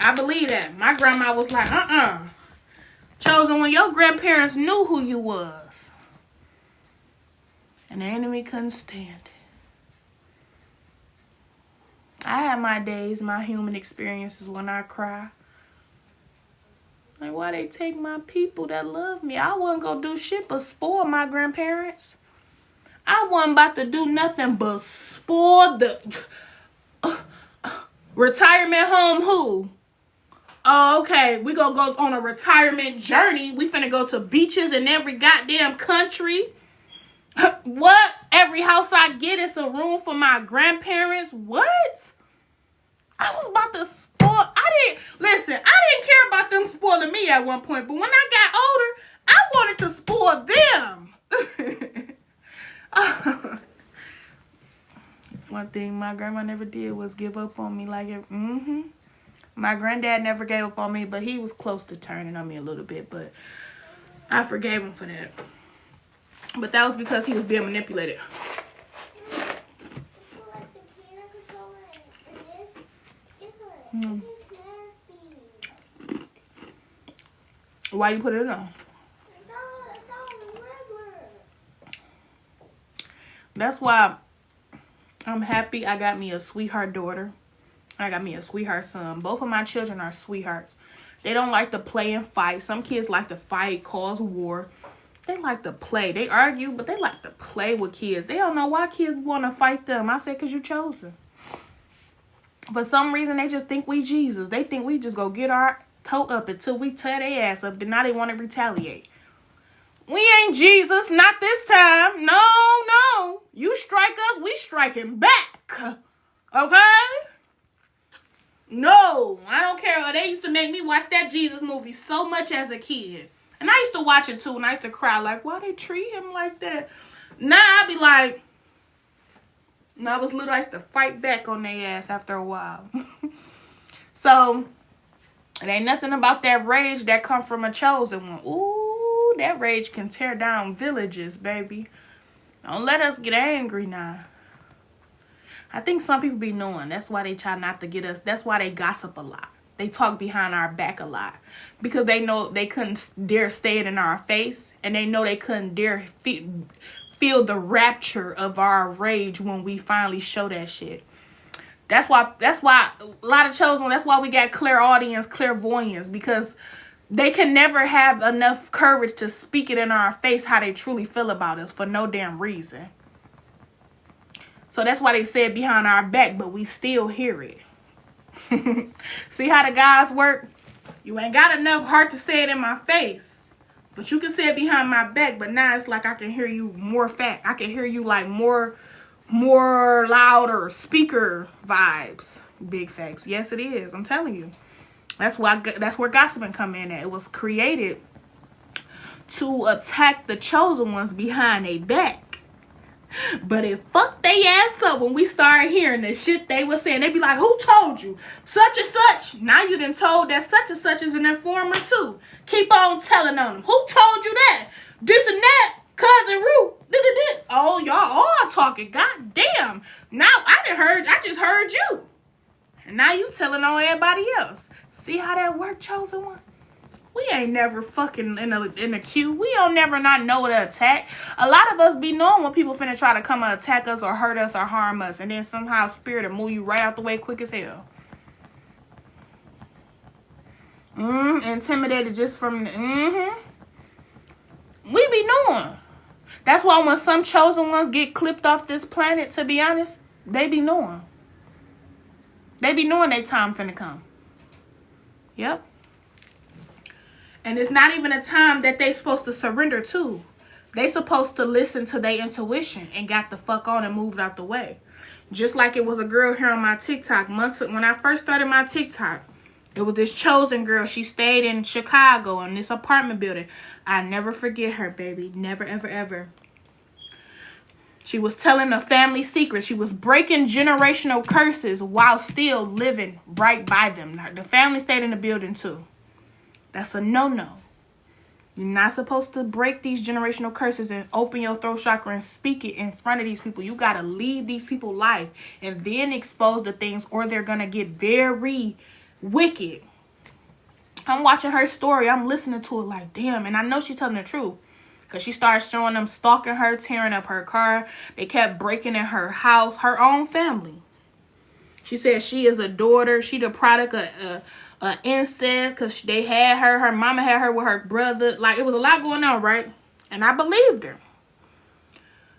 [SPEAKER 1] I believe that. My grandma was like, Chosen, when your grandparents knew who you was. And the enemy couldn't stand it. I had my days, my human experiences when I cry. Like, why they take my people that love me? I wasn't gonna do shit but spoil my grandparents. I wasn't about to do nothing but spoil the retirement home who? Oh, okay. We gonna go on a retirement journey. We finna go to beaches in every goddamn country. What? Every house I get is a room for my grandparents. What? I was about to spoil. I didn't care about them spoiling me at one point. But when I got older, I wanted to spoil them. One thing my grandma never did was give up on me like it. My granddad never gave up on me, but he was close to turning on me a little bit. But I forgave him for that. But that was because he was being manipulated. Why you put it on? That's why I'm happy I got me a sweetheart daughter. I got me a sweetheart son. Both of my children are sweethearts. They don't like to play and fight. Some kids like to fight, cause war. They like to play. They argue, but they like to play with kids. They don't know why kids want to fight them. I said, because you chosen. For some reason, they just think we Jesus. They think we just go get our toe up until we tear their ass up. Then now they want to retaliate. We ain't Jesus. Not this time. No. You strike us, we striking back. Okay? No. I don't care. They used to make me watch that Jesus movie so much as a kid. And I used to watch it too. And I used to cry like, why they treat him like that? Now I be like, when I was little, I used to fight back on their ass after a while. So, it ain't nothing about that rage that come from a chosen one. Ooh, that rage can tear down villages, baby. Don't let us get angry now. I think some people be knowing. That's why they try not to get us. That's why they gossip a lot. They talk behind our back a lot. Because they know they couldn't dare say it in our face. And they know they couldn't dare feel the rapture of our rage when we finally show that shit. That's why a lot of chosen, that's why we got clairaudience, clairvoyance, because they can never have enough courage to speak it in our face how they truly feel about us for no damn reason. So that's why they say it behind our back, but we still hear it. See how the guys work? You ain't got enough heart to say it in my face, but you can say it behind my back. But now it's like I can hear you more fat. I can hear you like more louder speaker vibes. Big facts. Yes, it is. I'm telling you. That's where gossiping come in at. It was created to attack the chosen ones behind their back. But it fucked they ass up when we started hearing the shit they were saying. They be like, who told you? Such and such. Now you done told that such and such is an informer too. Keep on telling on them. Who told you that? This and that. Cousin Ruth. Oh, y'all all talking. God damn. Now I just heard you. And now you telling on everybody else. See how that work, chosen one? We ain't never fucking in the queue. We don't never not know to attack. A lot of us be knowing when people finna try to come and attack us or hurt us or harm us. And then somehow spirit will move you right out the way quick as hell. Intimidated just from... We be knowing. That's why when some chosen ones get clipped off this planet, to be honest, they be knowing. They be knowing their time finna come. Yep. And it's not even a time that they supposed to surrender to. They supposed to listen to their intuition and got the fuck on and moved out the way. Just like it was a girl here on my TikTok. When I first started my TikTok, it was this chosen girl. She stayed in Chicago in this apartment building. I never forget her, baby. Never, ever, ever. She was telling a family secret. She was breaking generational curses while still living right by them. The family stayed in the building too. That's a no-no. You're not supposed to break these generational curses and open your throat chakra and speak it in front of these people. You got to leave these people life and then expose the things, or they're going to get very wicked. I'm watching her story. I'm listening to it like, damn. And I know she's telling the truth. Because she started showing them stalking her, tearing up her car. They kept breaking in her house, her own family. She said she is a daughter. She the product of incest, because they had her mama had her with her brother. Like, it was a lot going on, right? And I believed her.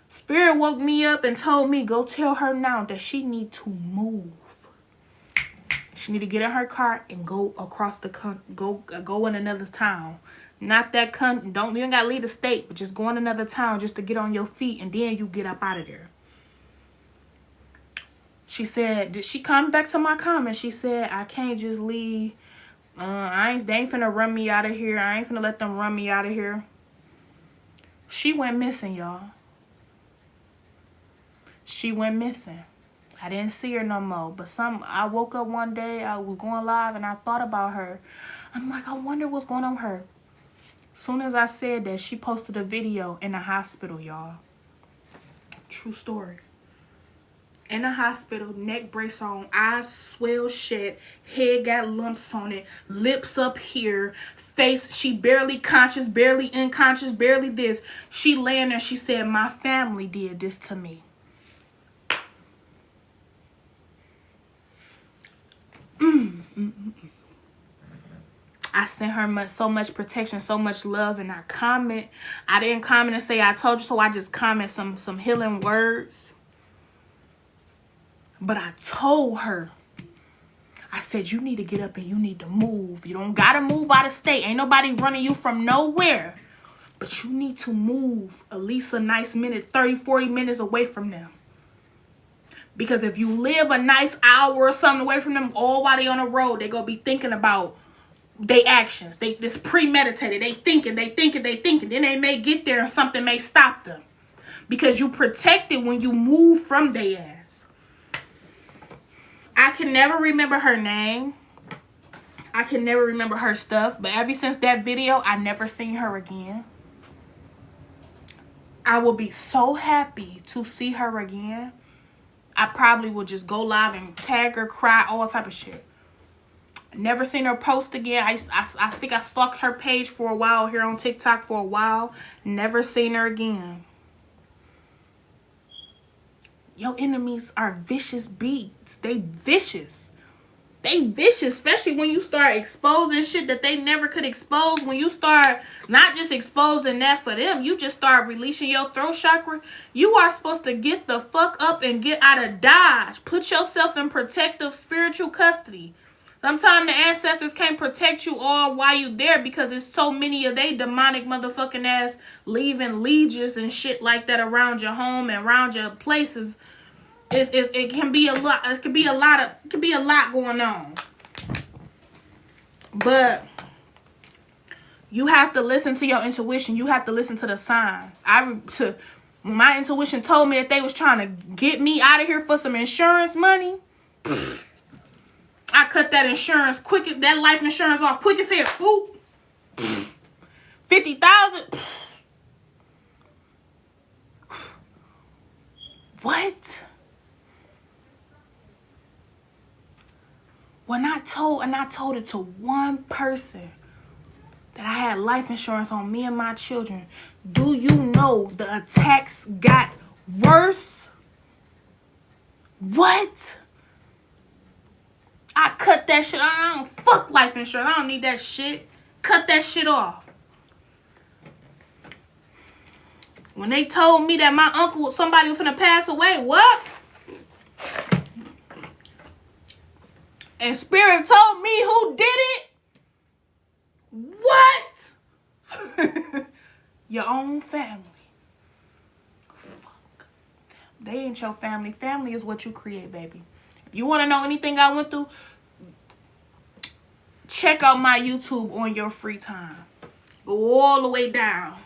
[SPEAKER 1] Spirit woke me up and told me, go tell her now that she need to move. She need to get in her car and go across the country, go in another town. Not that country. You don't gotta leave the state, but just go in another town just to get on your feet, and then you get up out of there. She said, did she come back to my comment? She said, I can't just leave. They ain't finna run me out of here. I ain't finna let them run me out of here. She went missing, y'all. She went missing. I didn't see her no more. But I woke up one day, I was going live, and I thought about her. I'm like, I wonder what's going on with her. Soon as I said that, she posted a video in the hospital, y'all. True story. In the hospital, neck brace on, eyes swell shut, head got lumps on it, lips up here, face, she barely conscious, barely unconscious, barely this. She laying there, she said, my family did this to me. I sent her so much protection, so much love, and I didn't comment and say I told you so. I just comment some healing words. But I told her, I said, you need to get up and you need to move. You don't got to move out of state. Ain't nobody running you from nowhere. But you need to move at least a nice minute, 30, 40 minutes away from them. Because if you live a nice hour or something away from them, all while they on the road, they going to be thinking about their actions. This premeditated. They thinking. Then they may get there and something may stop them. Because you protected when you move from their ass. I can never remember her name. I can never remember her stuff. But ever since that video, I never seen her again. I will be so happy to see her again. I probably will just go live and tag her, cry, all type of shit. Never seen her post again. I think I stalked her page for a while here on TikTok for a while. Never seen her again. Your enemies are vicious beasts. They vicious. They vicious, especially when you start exposing shit that they never could expose. When you start not just exposing that for them, you just start releasing your throat chakra. You are supposed to get the fuck up and get out of Dodge. Put yourself in protective spiritual custody. Sometimes the ancestors can't protect you all while you there because it's so many of they demonic motherfucking ass leaving legions and shit like that around your home and around your places. It can be a lot. It could be a lot going on. But you have to listen to your intuition. You have to listen to the signs. When my intuition told me that they was trying to get me out of here for some insurance money, I cut that insurance quick, that life insurance off quick as hell. Boop. 50,000. What? When I told it to one person that I had life insurance on me and my children, do you know the attacks got worse? What? I cut that shit. I don't fuck life insurance. I don't need that shit. Cut that shit off. When they told me that my uncle, somebody was finna pass away, what? And Spirit told me who did it? What? Your own family. Fuck. They ain't your family. Family is what you create, baby. If you want to know anything I went through, check out my YouTube on your free time. Go all the way down.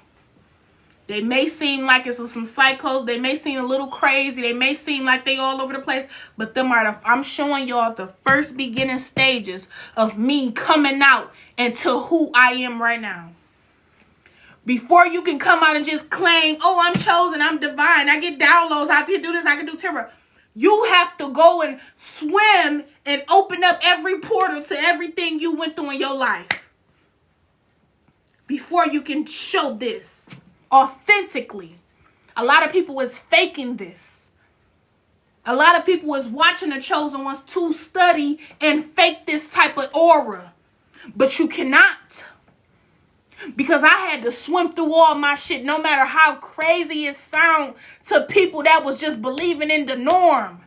[SPEAKER 1] They may seem like it's some psychos. They may seem a little crazy. They may seem like they all over the place. But I'm showing y'all the first beginning stages of me coming out into who I am right now. Before you can come out and just claim, oh, I'm chosen, I'm divine, I get downloads, I can do this, I can do terror. You have to go and swim and open up every portal to everything you went through in your life. Before you can show this authentically. A lot of people is faking this. A lot of people is watching the chosen ones to study and fake this type of aura. But you cannot. Because I had to swim through all my shit, no matter how crazy it sound to people that was just believing in the norm.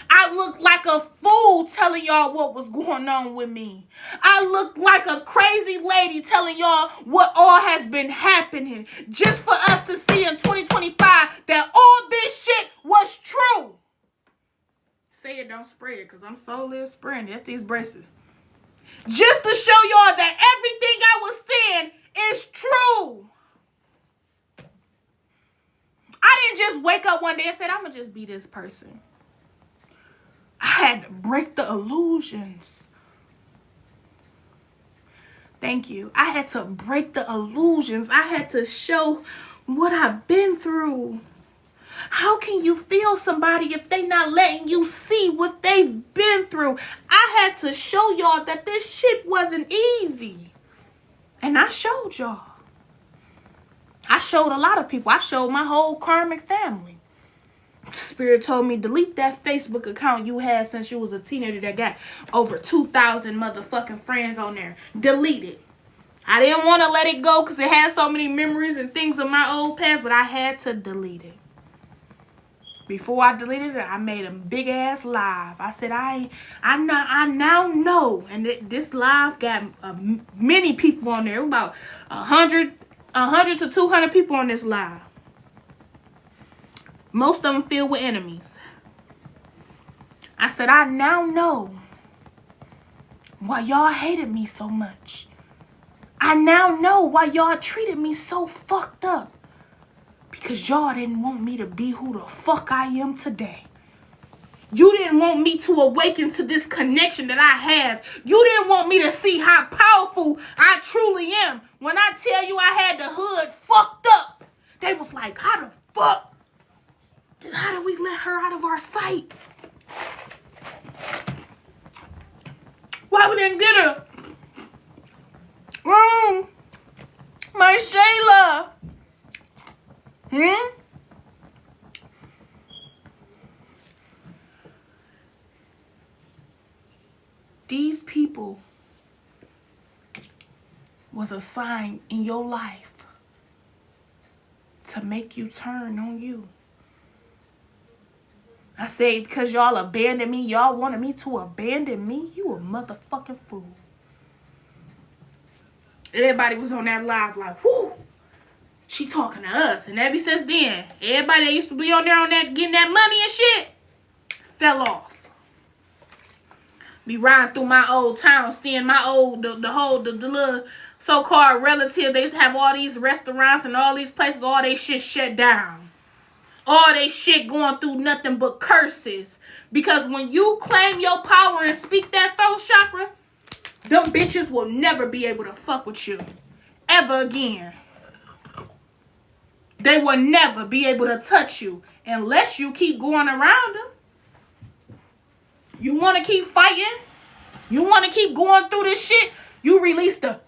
[SPEAKER 1] I looked like a fool telling y'all what was going on with me. I looked like a crazy lady telling y'all what all has been happening. Just for us to see in 2025 that all this shit was true. Say it, don't spray it, because I'm so little spraying. That's these braces. Just to show y'all that everything I was saying is true. I didn't just wake up one day and said, I'm going to just be this person. I had to break the illusions. Thank you. I had to break the illusions. I had to show what I've been through. How can you feel somebody if they not letting you see what they've been through? I had to show y'all that this shit wasn't easy. And I showed y'all. I showed a lot of people. I showed my whole karmic family. Spirit told me, delete that Facebook account you had since you was a teenager that got over 2,000 motherfucking friends on there. Delete it. I didn't want to let it go because it had so many memories and things of my old past, but I had to delete it. Before I deleted it, I made a big ass live. I said, I now know. And this live got many people on there. About 100 to 200 people on this live. Most of them filled with enemies. I said, I now know why y'all hated me so much. I now know why y'all treated me so fucked up. Because y'all didn't want me to be who the fuck I am today. You didn't want me to awaken to this connection that I have. You didn't want me to see how powerful I truly am. When I tell you I had the hood fucked up, they was like, how the fuck? How did we let her out of our sight? Why we didn't get her? My Shayla. These people was assigned in your life to make you turn on you. I say because y'all abandoned me, y'all wanted me to abandon me. You a motherfucking fool. Everybody was on that live like, whoo, she talking to us. And ever since then, everybody that used to be on there on that getting that money and shit fell off. Be riding through my old town, seeing my old the little so-called relative. They used to have all these restaurants and all these places, all they shit shut down. All they shit going through nothing but curses. Because when you claim your power and speak that throat chakra, them bitches will never be able to fuck with you ever again. They will never be able to touch you unless you keep going around them. You want to keep fighting? You want to keep going through this shit? You release the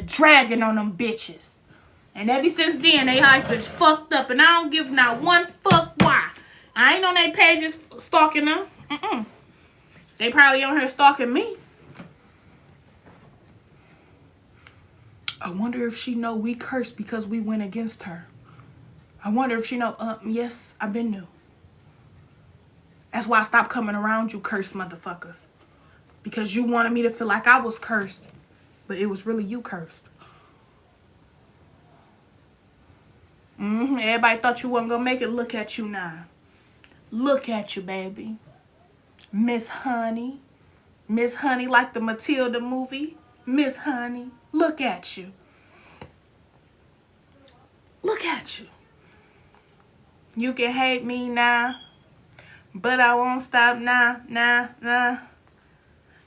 [SPEAKER 1] dragon on them bitches. And ever since then, they hype is fucked up. And I don't give not one fuck why. I ain't on their pages stalking them. They probably on here stalking me. I wonder if she know we cursed because we went against her. I wonder if she know, yes, I've been new. That's why I stopped coming around you cursed motherfuckers. Because you wanted me to feel like I was cursed. But it was really you cursed. Everybody thought you wasn't going to make it. Look at you now. Look at you, baby. Miss Honey. Miss Honey like the Matilda movie. Miss Honey. Look at you. Look at you. You can hate me now, but I won't stop now.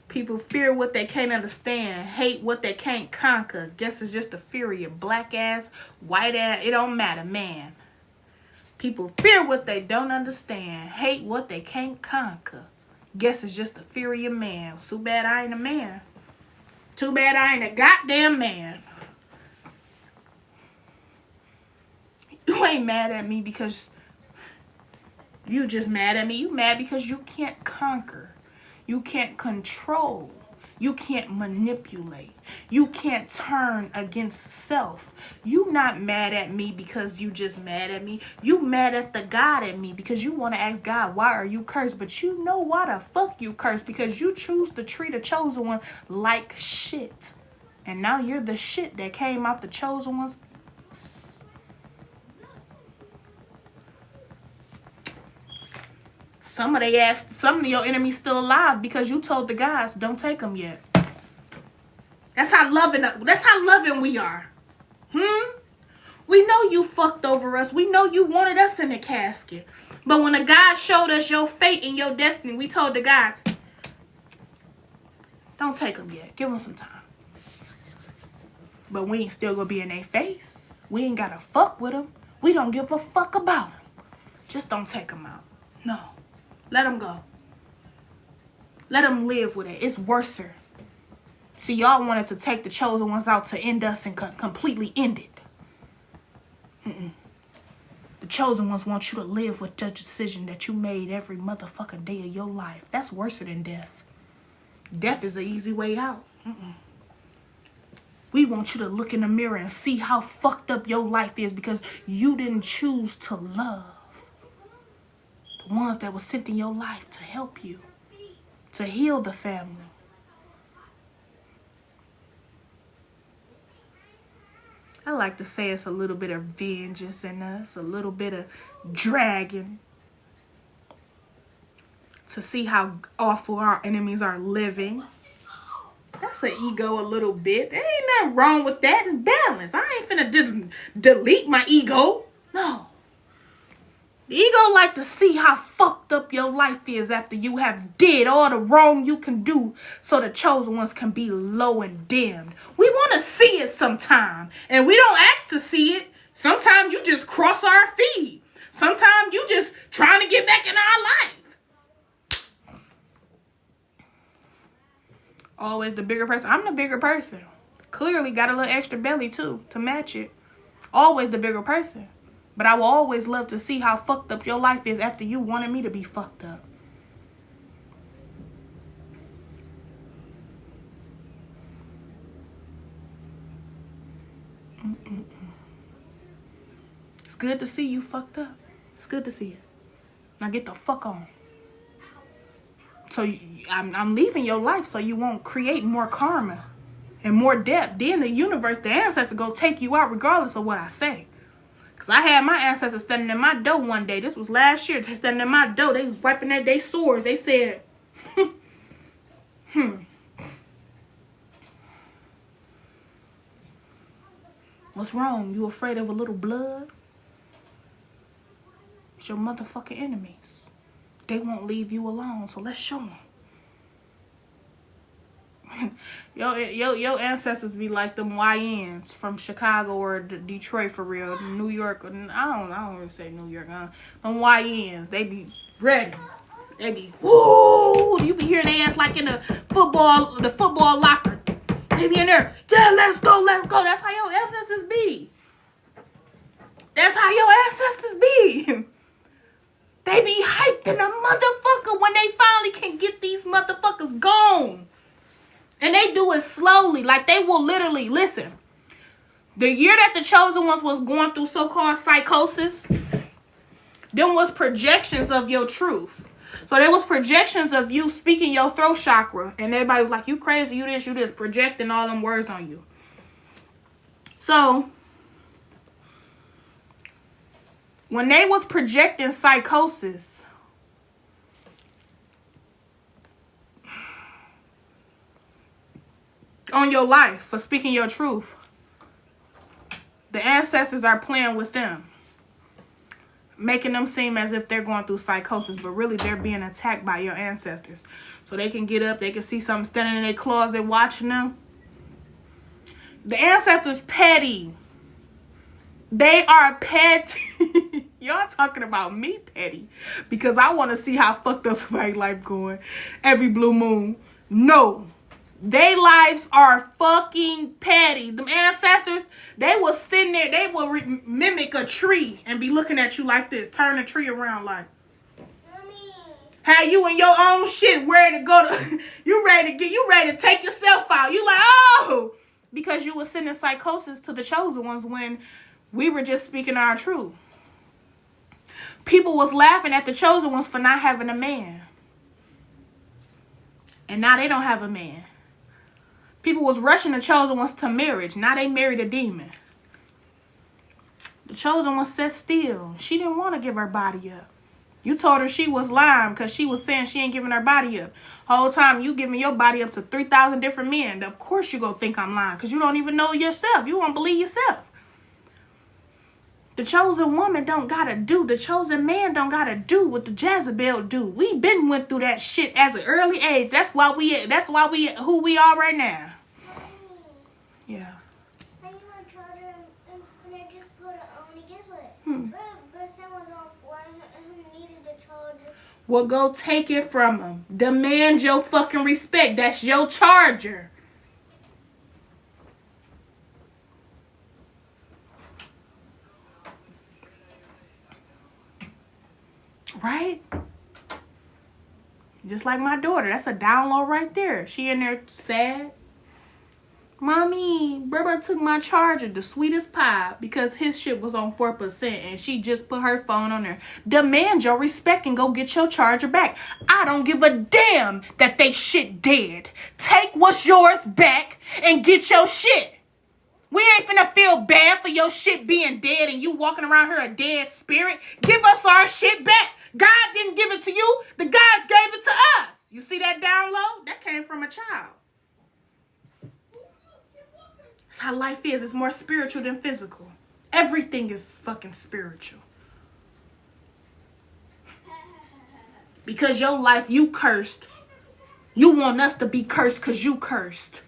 [SPEAKER 1] People fear what they can't understand, hate what they can't conquer. Guess it's just the fury of black ass, white ass, it don't matter, man. People fear what they don't understand, hate what they can't conquer. Guess it's just the fury of man. Too bad I ain't a man. Too bad I ain't a goddamn man. You ain't mad at me because you just mad at me. You mad because you can't conquer. You can't control. You can't manipulate. You can't turn against self. You not mad at me because you just mad at me. You mad at the God in me because you want to ask God, why are you cursed? But you know why the fuck you cursed? Because you choose to treat a chosen one like shit. And now you're the shit that came out the chosen one's. Some of your enemies still alive because you told the guys don't take them yet. That's how loving we are. We know you fucked over us. We know you wanted us in the casket. But when a God showed us your fate and your destiny, we told the guys, don't take them yet. Give them some time. But we ain't still gonna be in their face. We ain't gotta fuck with them. We don't give a fuck about them. Just don't take them out. No. Let them go. Let them live with it. It's worser. See, y'all wanted to take the chosen ones out to end us and completely end it. The chosen ones want you to live with the decision that you made every motherfucking day of your life. That's worse than death. Death is an easy way out. We want you to look in the mirror and see how fucked up your life is because you didn't choose to love the ones that were sent in your life to help you, to heal the family. I like to say it's a little bit of vengeance in us, a little bit of dragon. To see how awful our enemies are living. That's an ego a little bit. There ain't nothing wrong with that. It's balance. I ain't finna delete my ego. No. The ego like to see how fucked up your life is after you have did all the wrong you can do so the chosen ones can be low and dimmed. We want to see it sometime. And we don't ask to see it. Sometimes you just cross our feed. Sometimes you just trying to get back in our life. Always the bigger person. I'm the bigger person. Clearly got a little extra belly too to match it. Always the bigger person. But I will always love to see how fucked up your life is after you wanted me to be fucked up. It's good to see you fucked up. It's good to see it. Now get the fuck on. So I'm leaving your life so you won't create more karma and more debt. Then the universe, the ancestors go take you out regardless of what I say. Because I had my ancestors standing in my door one day. This was last year. They standing in my door. They was wiping their swords. They said, what's wrong? You afraid of a little blood? It's your motherfucking enemies. They won't leave you alone, so let's show them. Your ancestors be like them YNs from Chicago or Detroit for real, New York. I don't really say New York. Them YNs, they be ready. They be whoo. You be hearing their ass like in the football locker. They be in there. Yeah, let's go. That's how your ancestors be. That's how your ancestors be. They be hyped in a motherfucker when they finally can get these motherfuckers gone. And they do it slowly. Like they will literally, listen. The year that the chosen ones was going through so-called psychosis, them was projections of your truth. So there was projections of you speaking your throat chakra. And everybody was like, you crazy, you this, projecting all them words on you. So when they was projecting psychosis, on your life for speaking your truth, the ancestors are playing with them, making them seem as if they're going through psychosis, but really they're being attacked by your ancestors. So they can get up, they can see something standing in their closet watching them. The ancestors petty. They are petty. Y'all talking about me petty because I want to see how fucked up somebody's life going every blue moon. No. They lives are fucking petty. Them ancestors, they will sitting there, they will mimic a tree and be looking at you like this, turn the tree around like. Mommy. How you in your own shit ready to go to, you ready to take yourself out. You like, oh, because you were sending psychosis to the chosen ones when we were just speaking our truth. People was laughing at the chosen ones for not having a man. And now they don't have a man. People was rushing the chosen ones to marriage. Now they married a demon. The chosen one sat still. She didn't want to give her body up. You told her she was lying because she was saying she ain't giving her body up. Whole time you giving your body up to 3,000 different men. Of course you gonna think I'm lying because you don't even know yourself. You won't believe yourself. The chosen woman don't gotta do. The chosen man don't gotta do what the Jezebel do. We been went through that shit as an early age. That's why we who we are right now. Yeah. I need my charger and I just put it on. Guess what? But someone's on for who needed the charger. Well, go take it from him. Demand your fucking respect. That's your charger. Right? Just like my daughter. That's a download right there. She in there sad. Mommy, Berber took my charger, the sweetest pie, because his shit was on 4% and she just put her phone on there. Demand your respect and go get your charger back. I don't give a damn that they shit dead. Take what's yours back and get your shit. We ain't finna feel bad for your shit being dead and you walking around here a dead spirit. Give us our shit back. God didn't give it to you. The gods gave it to us. You see that download? That came from a child. That's how life is. It's more spiritual than physical. Everything is fucking spiritual. Because your life, you cursed. You want us to be cursed because you cursed.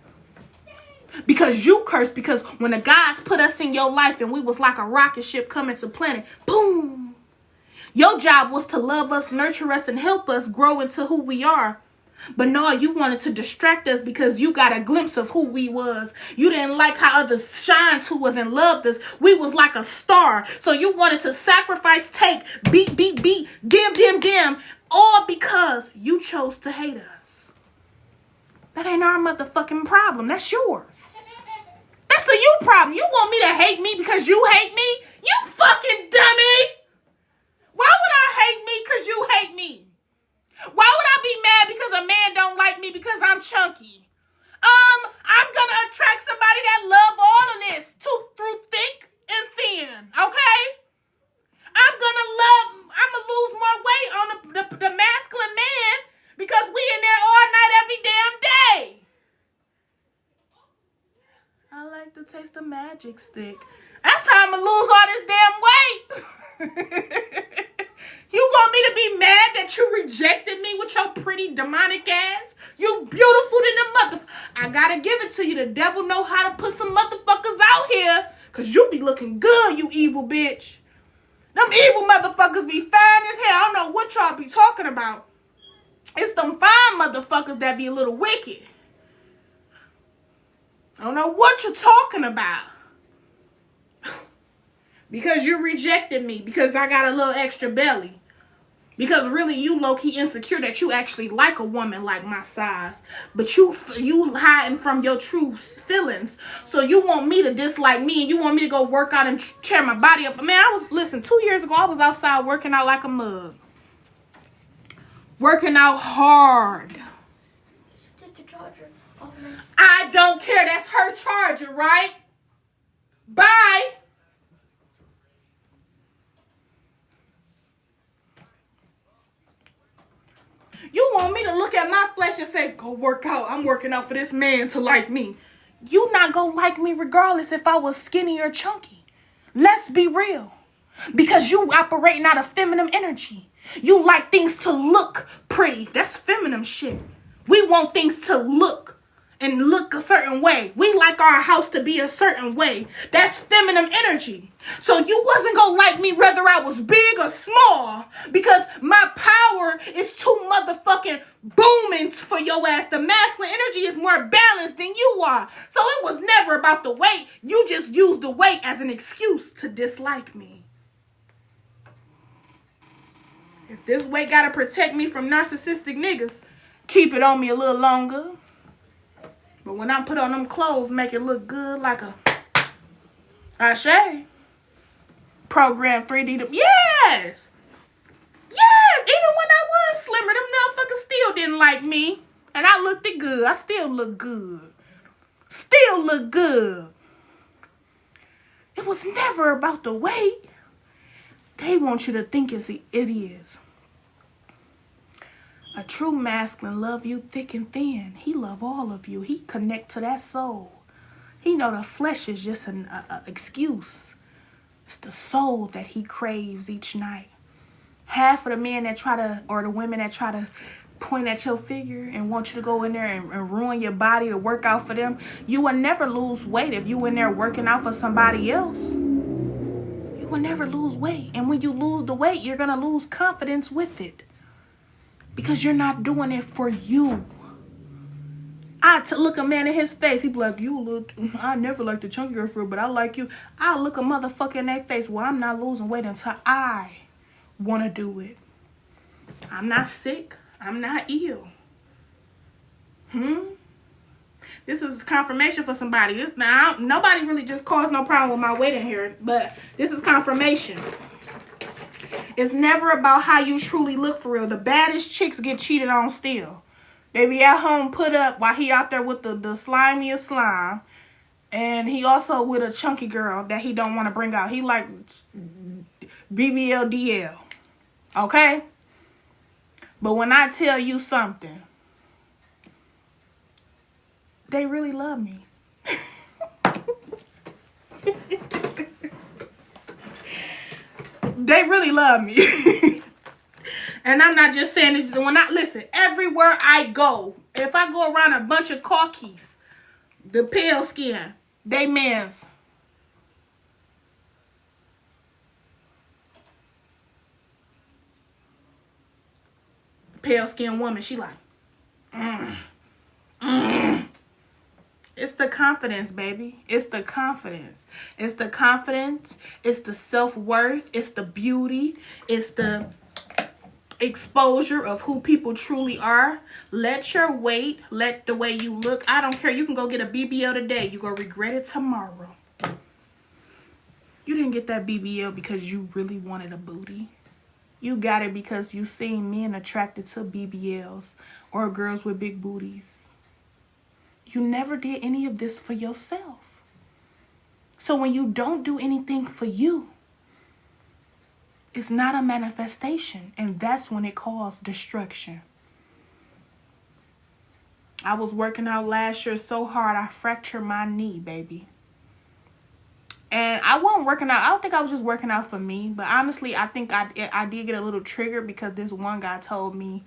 [SPEAKER 1] Because you cursed, because when the gods put us in your life and we was like a rocket ship coming to planet, boom. Your job was to love us, nurture us, and help us grow into who we are. But no, you wanted to distract us because you got a glimpse of who we was. You didn't like how others shined to us and loved us. We was like a star. So you wanted to sacrifice, take, beat, dim, all because you chose to hate us. That ain't our motherfucking problem. That's yours. That's That's a you problem. You want me to hate me because you hate me? You fucking dummy. Why would I hate me because you hate me? Why would I be mad because a man don't like me because I'm chunky? I'm gonna attract somebody that love all of this through thick and thin, okay? I'm gonna lose more weight on the masculine man because we in there all night every damn day. I like to taste the magic stick. That's how I'm gonna lose all this damn weight. You want me to be mad that you rejected me with your pretty demonic ass? You beautiful than the mother. I gotta give it to you. The devil know how to put some motherfuckers out here. Cause you be looking good, you evil bitch. Them evil motherfuckers be fine as hell. I don't know what y'all be talking about. It's them fine motherfuckers that be a little wicked. I don't know what you're talking about. Because you rejected me. Because I got a little extra belly. Because really you low-key insecure that you actually like a woman like my size. But you hiding from your true feelings. So you want me to dislike me and you want me to go work out and tear my body up. Man, 2 years ago, I was outside working out like a mug. Working out hard. I don't care. That's her charger, right? Bye. You want me to look at my flesh and say, go work out. I'm working out for this man to like me. You not gonna like me regardless if I was skinny or chunky. Let's be real. Because you operating out of feminine energy. You like things to look pretty. That's feminine shit. We want things to look a certain way. We like our house to be a certain way. That's feminine energy. So you wasn't gonna like me whether I was big or small because my power is too motherfucking booming for your ass. The masculine energy is more balanced than you are. So it was never about the weight. You just used the weight as an excuse to dislike me. If this weight gotta protect me from narcissistic niggas, keep it on me a little longer. But when I put on them clothes, make it look good like a Ashe. Program 3D. Yes! Yes! Even when I was slimmer, them motherfuckers still didn't like me. And I looked it good. I still look good. Still look good. It was never about the weight. They want you to think it is. A true masculine love you thick and thin. He love all of you. He connect to that soul. He know the flesh is just an excuse. It's the soul that he craves each night. Half of the men that try to, or the women that try to point at your figure and want you to go in there and ruin your body to work out for them, you will never lose weight if you in there working out for somebody else. You will never lose weight. And when you lose the weight, you're going to lose confidence with it. Because you're not doing it for you. Look a man in his face. He be like, I never liked the chunky girl for, but I like you. I look a motherfucker in their face. Well, I'm not losing weight until I want to do it. I'm not sick. I'm not ill. This is confirmation for somebody. Nobody really just caused no problem with my weight in here, but this is confirmation. It's never about how you truly look for real. The baddest chicks get cheated on still. They be at home put up while he out there with the slimiest slime. And he also with a chunky girl that he don't want to bring out. He like BBLDL. Okay? But when I tell you something, they really love me. They really love me. And I'm not just saying this. Listen, everywhere I go, if I go around a bunch of caucasians, the pale skin, they mans. Pale skin woman, she like, It's the confidence, baby. It's the confidence. It's the confidence. It's the self-worth. It's the beauty. It's the exposure of who people truly are. Let your weight, let the way you look. I don't care. You can go get a BBL today. You're going to regret it tomorrow. You didn't get that BBL because you really wanted a booty. You got it because you seen men attracted to BBLs or girls with big booties. You never did any of this for yourself. So when you don't do anything for you, it's not a manifestation, and that's when it caused destruction. I was working out last year so hard, I fractured my knee, baby. And I wasn't working out. I don't think I was just working out for me, but honestly, I think I did get a little triggered because this one guy told me,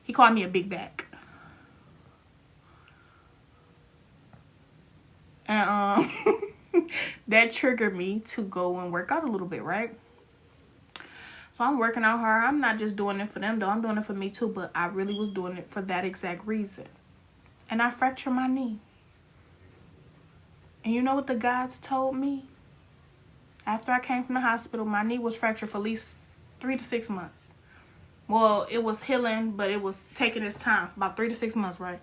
[SPEAKER 1] he called me a big back. And that triggered me to go and work out a little bit, right? So I'm working out hard. I'm not just doing it for them, though. I'm doing it for me, too. But I really was doing it for that exact reason. And I fractured my knee. And you know what the guys told me? After I came from the hospital, my knee was fractured for at least 3 to 6 months. Well, it was healing, but it was taking its time. About 3 to 6 months, right?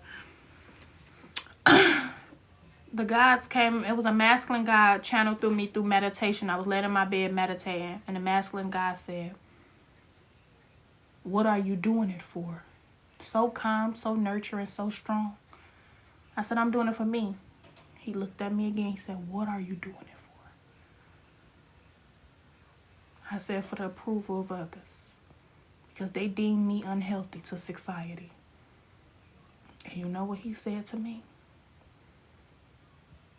[SPEAKER 1] The gods came. It was a masculine god channeled through me through meditation. I was laying in my bed meditating. And the masculine god said, "What are you doing it for?" So calm, so nurturing, so strong. I said, "I'm doing it for me." He looked at me again. He said, "What are you doing it for?" I said, "For the approval of others. Because they deem me unhealthy to society." And you know what he said to me?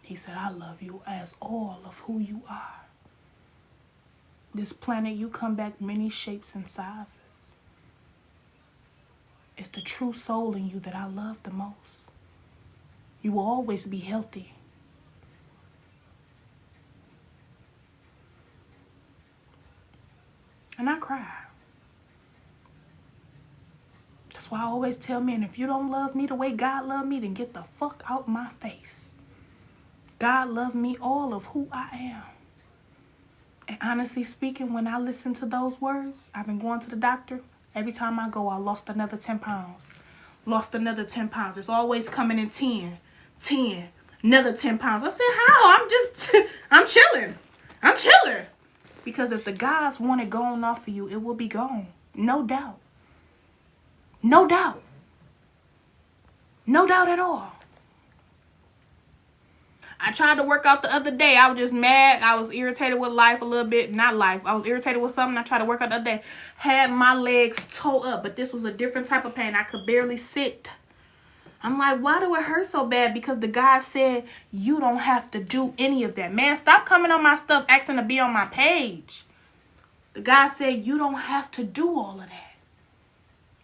[SPEAKER 1] He said, "I love you as all of who you are. This planet, you come back many shapes and sizes. It's the true soul in you that I love the most. You will always be healthy." And I cried. That's why I always tell men, if you don't love me the way God loved me, then get the fuck out my face. God loved me all of who I am. And honestly speaking, when I listen to those words, I've been going to the doctor. Every time I go, I lost another 10 pounds. Lost another 10 pounds. It's always coming in 10, another 10 pounds. I said, how? I'm chilling. I'm chilling. Because if the gods want it gone off of you, it will be gone. No doubt. No doubt. No doubt at all. I tried to work out the other day. I was just mad. I was irritated with life a little bit. Not life. I was irritated with something. I tried to work out the other day. Had my legs toe up. But this was a different type of pain. I could barely sit. I'm like, why do it hurt so bad? Because the guy said, you don't have to do any of that. Man, stop coming on my stuff asking to be on my page. The guy said, you don't have to do all of that.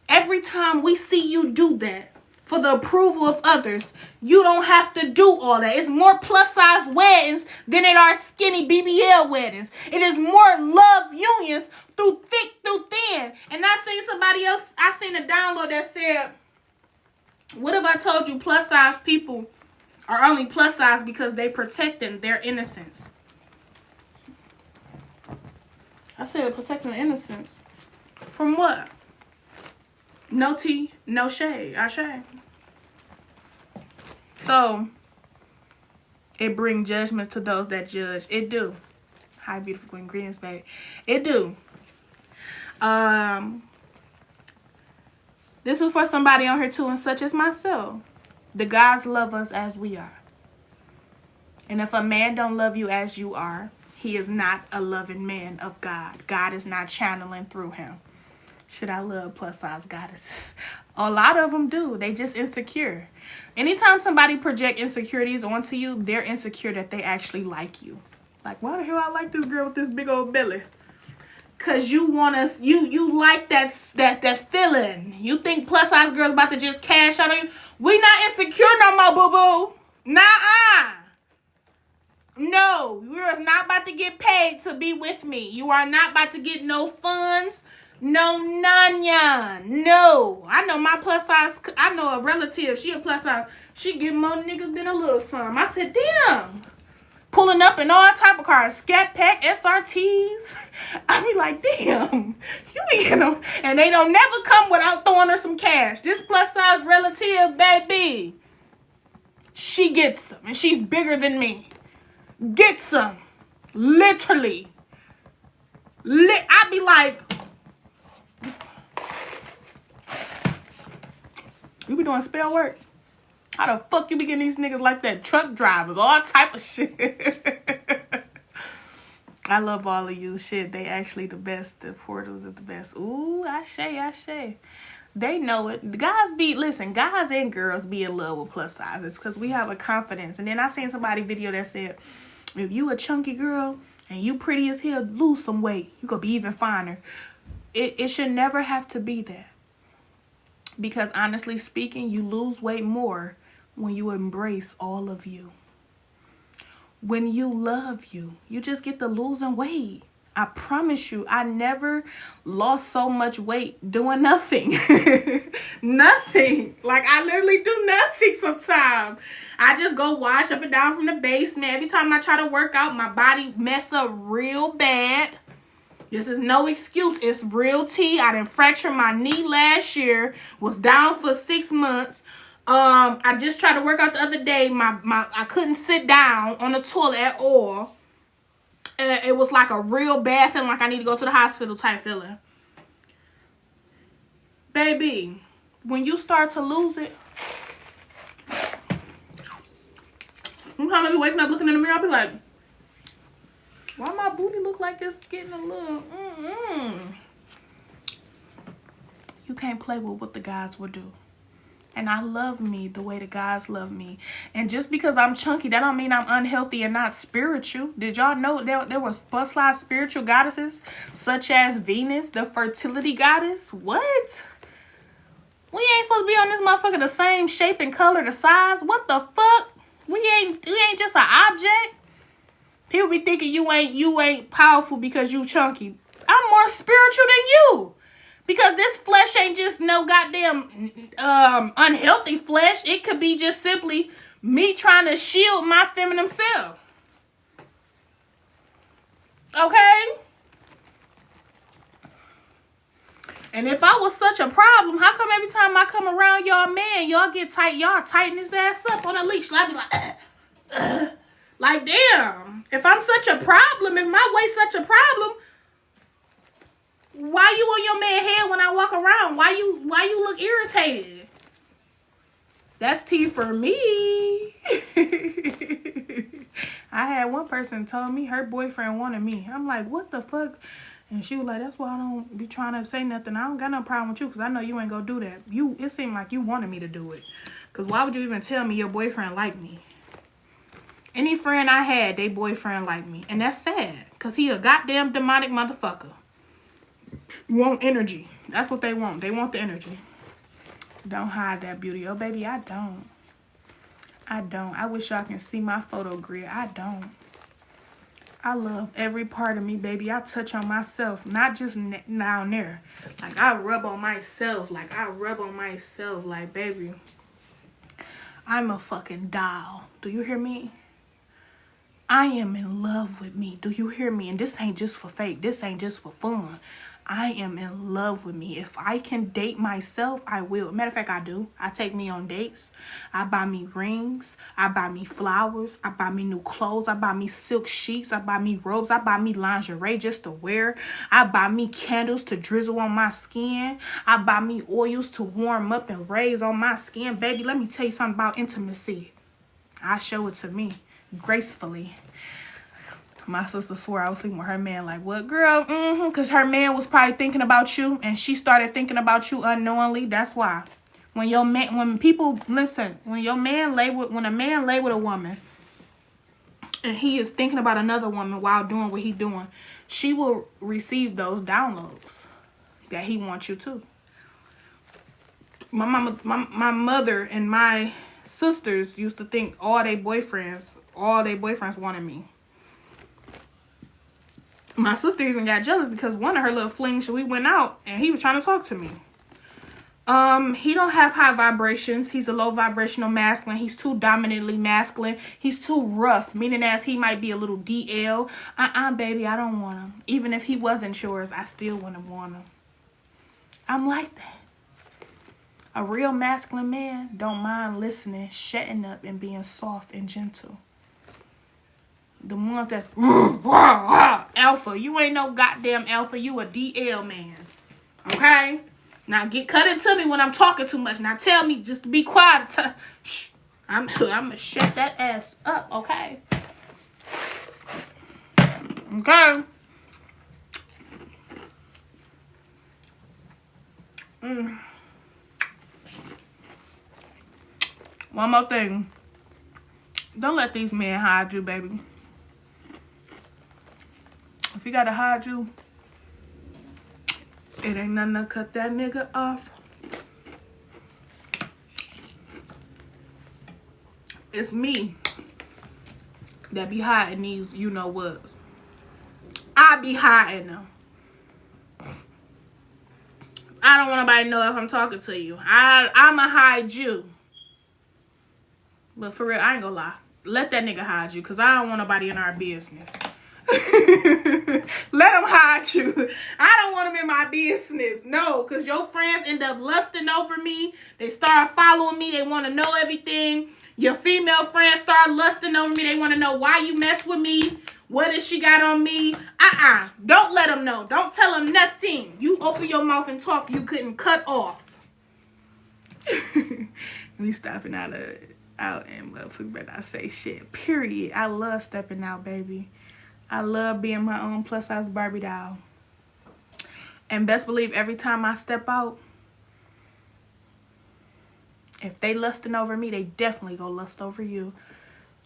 [SPEAKER 1] Every time we see you do that for the approval of others, you don't have to do all that. It's more plus size weddings than it are skinny BBL weddings. It is more love unions through thick, through thin. And I seen somebody else, I seen a download that said, what if I told you plus size people are only plus size because they protecting their innocence? I said protecting innocence. From what? No tea, no shade. I shade. So, it bring judgment to those that judge. It do. Hi, beautiful ingredients, baby. It do. This was for somebody on here too, and such as myself. The gods love us as we are. And if a man don't love you as you are, he is not a loving man of God. God is not channeling through him. Should I love plus size goddesses? A lot of them do. They just insecure. Anytime somebody project insecurities onto you, they're insecure that they actually like you. Like, why the hell I like this girl with this big old belly? Cause you want us, you like that feeling. You think plus size girls about to just cash out on you. We not insecure no more, boo boo. Nah. No, you're not about to get paid to be with me. You are not about to get no funds. No, nanya. No. I know my plus size, I know a relative, she a plus size. She get more niggas than a little some. I said, damn. pulling up in all type of cars, Scat Pack, SRTs. I be like, damn, you be getting them. And they don't never come without throwing her some cash. This plus size relative, baby, she gets some. And she's bigger than me. Get some. Literally. I be like, you be doing spell work? How the fuck you be getting these niggas like that? Truck drivers, all type of shit. I love all of you. Shit, they actually the best. The Portals is the best. Ooh, ashe. They know it. Guys and girls be in love with plus sizes because we have a confidence. And then I seen somebody video that said, if you a chunky girl and you pretty as hell, lose some weight. You gonna be even finer. It should never have to be that. Because honestly speaking, you lose weight more when you embrace all of you. When you love you, you just get to losing weight. I promise you, I never lost so much weight doing nothing. Nothing. Like, I literally do nothing sometimes. I just go wash up and down from the basement. Every time I try to work out, my body mess up real bad. This is no excuse. It's real tea. I done fractured my knee last year. Was down for 6 months. I just tried to work out the other day. I couldn't sit down on the toilet at all. It was like a real bad feeling, like I need to go to the hospital type feeling. Baby, when you start to lose it, sometimes I be waking up looking in the mirror, I'll be like, why my booty look like it's getting a little, You can't play with what the guys will do. And I love me the way the guys love me. And just because I'm chunky, that don't mean I'm unhealthy and not spiritual. Did y'all know there was plus size spiritual goddesses such as Venus, the fertility goddess? What? We ain't supposed to be on this motherfucker the same shape and color, the size. What the fuck? We ain't just an object. People be thinking you ain't powerful because you chunky. I'm more spiritual than you. Because this flesh ain't just no goddamn unhealthy flesh. It could be just simply me trying to shield my feminine self. Okay? And if I was such a problem, how come every time I come around y'all man, y'all get tight, y'all tighten his ass up on a leash? I'd be like, like, damn. If I'm such a problem, if my weight's such a problem, why you on your man head when I walk around? Why you look irritated? That's tea for me. I had one person told me her boyfriend wanted me. I'm like, what the fuck? And she was like, that's why I don't be trying to say nothing. I don't got no problem with you because I know you ain't gonna do that. It seemed like you wanted me to do it. Because why would you even tell me your boyfriend liked me? Any friend I had, they boyfriend liked me. And that's sad. Because he a goddamn demonic motherfucker. Want energy. That's what they want. They want the energy. Don't hide that beauty. Oh, baby, I don't. I wish y'all can see my photo grid. I don't. I love every part of me, baby. I touch on myself. Not just down there. Like, I rub on myself. Like, baby, I'm a fucking doll. Do you hear me? I am in love with me. Do you hear me? And this ain't just for fake. This ain't just for fun. I am in love with me. If I can date myself, I will. Matter of fact, I do. I take me on dates. I buy me rings. I buy me flowers. I buy me new clothes. I buy me silk sheets. I buy me robes. I buy me lingerie just to wear. I buy me candles to drizzle on my skin. I buy me oils to warm up and raise on my skin. Baby, let me tell you something about intimacy. I show it to me gracefully. My sister swore I was sleeping with her man. Like, what, girl? Because her man was probably thinking about you, and she started thinking about you unknowingly. That's why. When a man lay with a woman, and he is thinking about another woman while doing what he's doing, she will receive those downloads that he wants you to. My mother and my sisters used to think all their boyfriends wanted me. My sister even got jealous because one of her little flings, we went out and he was trying to talk to me. He don't have high vibrations. He's a low vibrational masculine. He's too dominantly masculine. He's too rough, meaning as he might be a little DL. Baby, I don't want him. Even if he wasn't yours, I still wouldn't want him. I'm like that. A real masculine man don't mind listening, shutting up, and being soft and gentle. The ones that's alpha. You ain't no goddamn alpha. You a DL man. Okay? Now cut it to me when I'm talking too much. Now tell me just to be quiet. Shh. I'm gonna shut that ass up, okay? Okay. One more thing. Don't let these men hide you, baby. If he gotta hide you, it ain't nothing to cut that nigga off. It's me that be hiding these you-know-whats. I be hiding them. I don't want nobody to know if I'm talking to you. I'ma hide you. But for real, I ain't gonna lie. Let that nigga hide you, because I don't want nobody in our business. Let him hide you. I don't want him in my business. No, because your friends end up lusting over me. They start following me. They want to know everything. Your female friends start lusting over me. They want to know why you mess with me. What does she got on me? Don't let them know. Don't tell them nothing. You open your mouth and talk, you couldn't cut off. We stopping out and motherfucker better not say shit. Period. I love stepping out, baby. I love being my own plus size Barbie doll. And best believe every time I step out, if they lusting over me, they definitely go lust over you.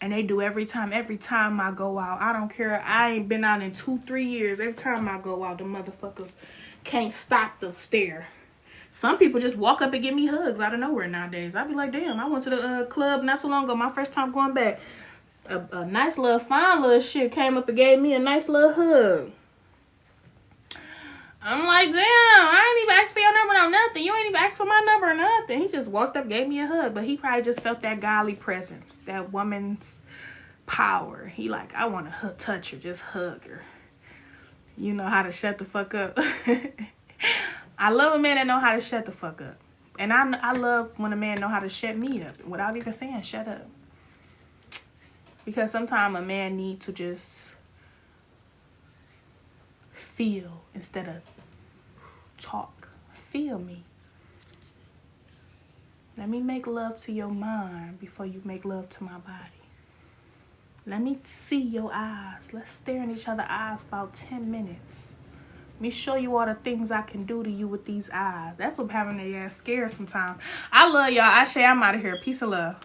[SPEAKER 1] And they do every time I go out. I don't care. I ain't been out in 2-3 years. Every time I go out, the motherfuckers can't stop the stare. Some people just walk up and give me hugs out of nowhere nowadays. I be like, damn, I went to the club not so long ago. My first time going back. A nice little fine little shit came up and gave me a nice little hug. I'm like, damn, I ain't even asked for your number or nothing. You ain't even asked for my number or nothing. He just walked up, gave me a hug. But he probably just felt that godly presence, that woman's power. He like, I want to touch her, just hug her. You know how to shut the fuck up. I love a man that know how to shut the fuck up. And I love when a man know how to shut me up without even saying shut up. Because sometimes a man needs to just feel instead of talk. Feel me. Let me make love to your mind before you make love to my body. Let me see your eyes. Let's stare in each other's eyes for about 10 minutes. Let me show you all the things I can do to you with these eyes. That's what having their ass scared sometimes. I love y'all. I'm out of here. Peace and love.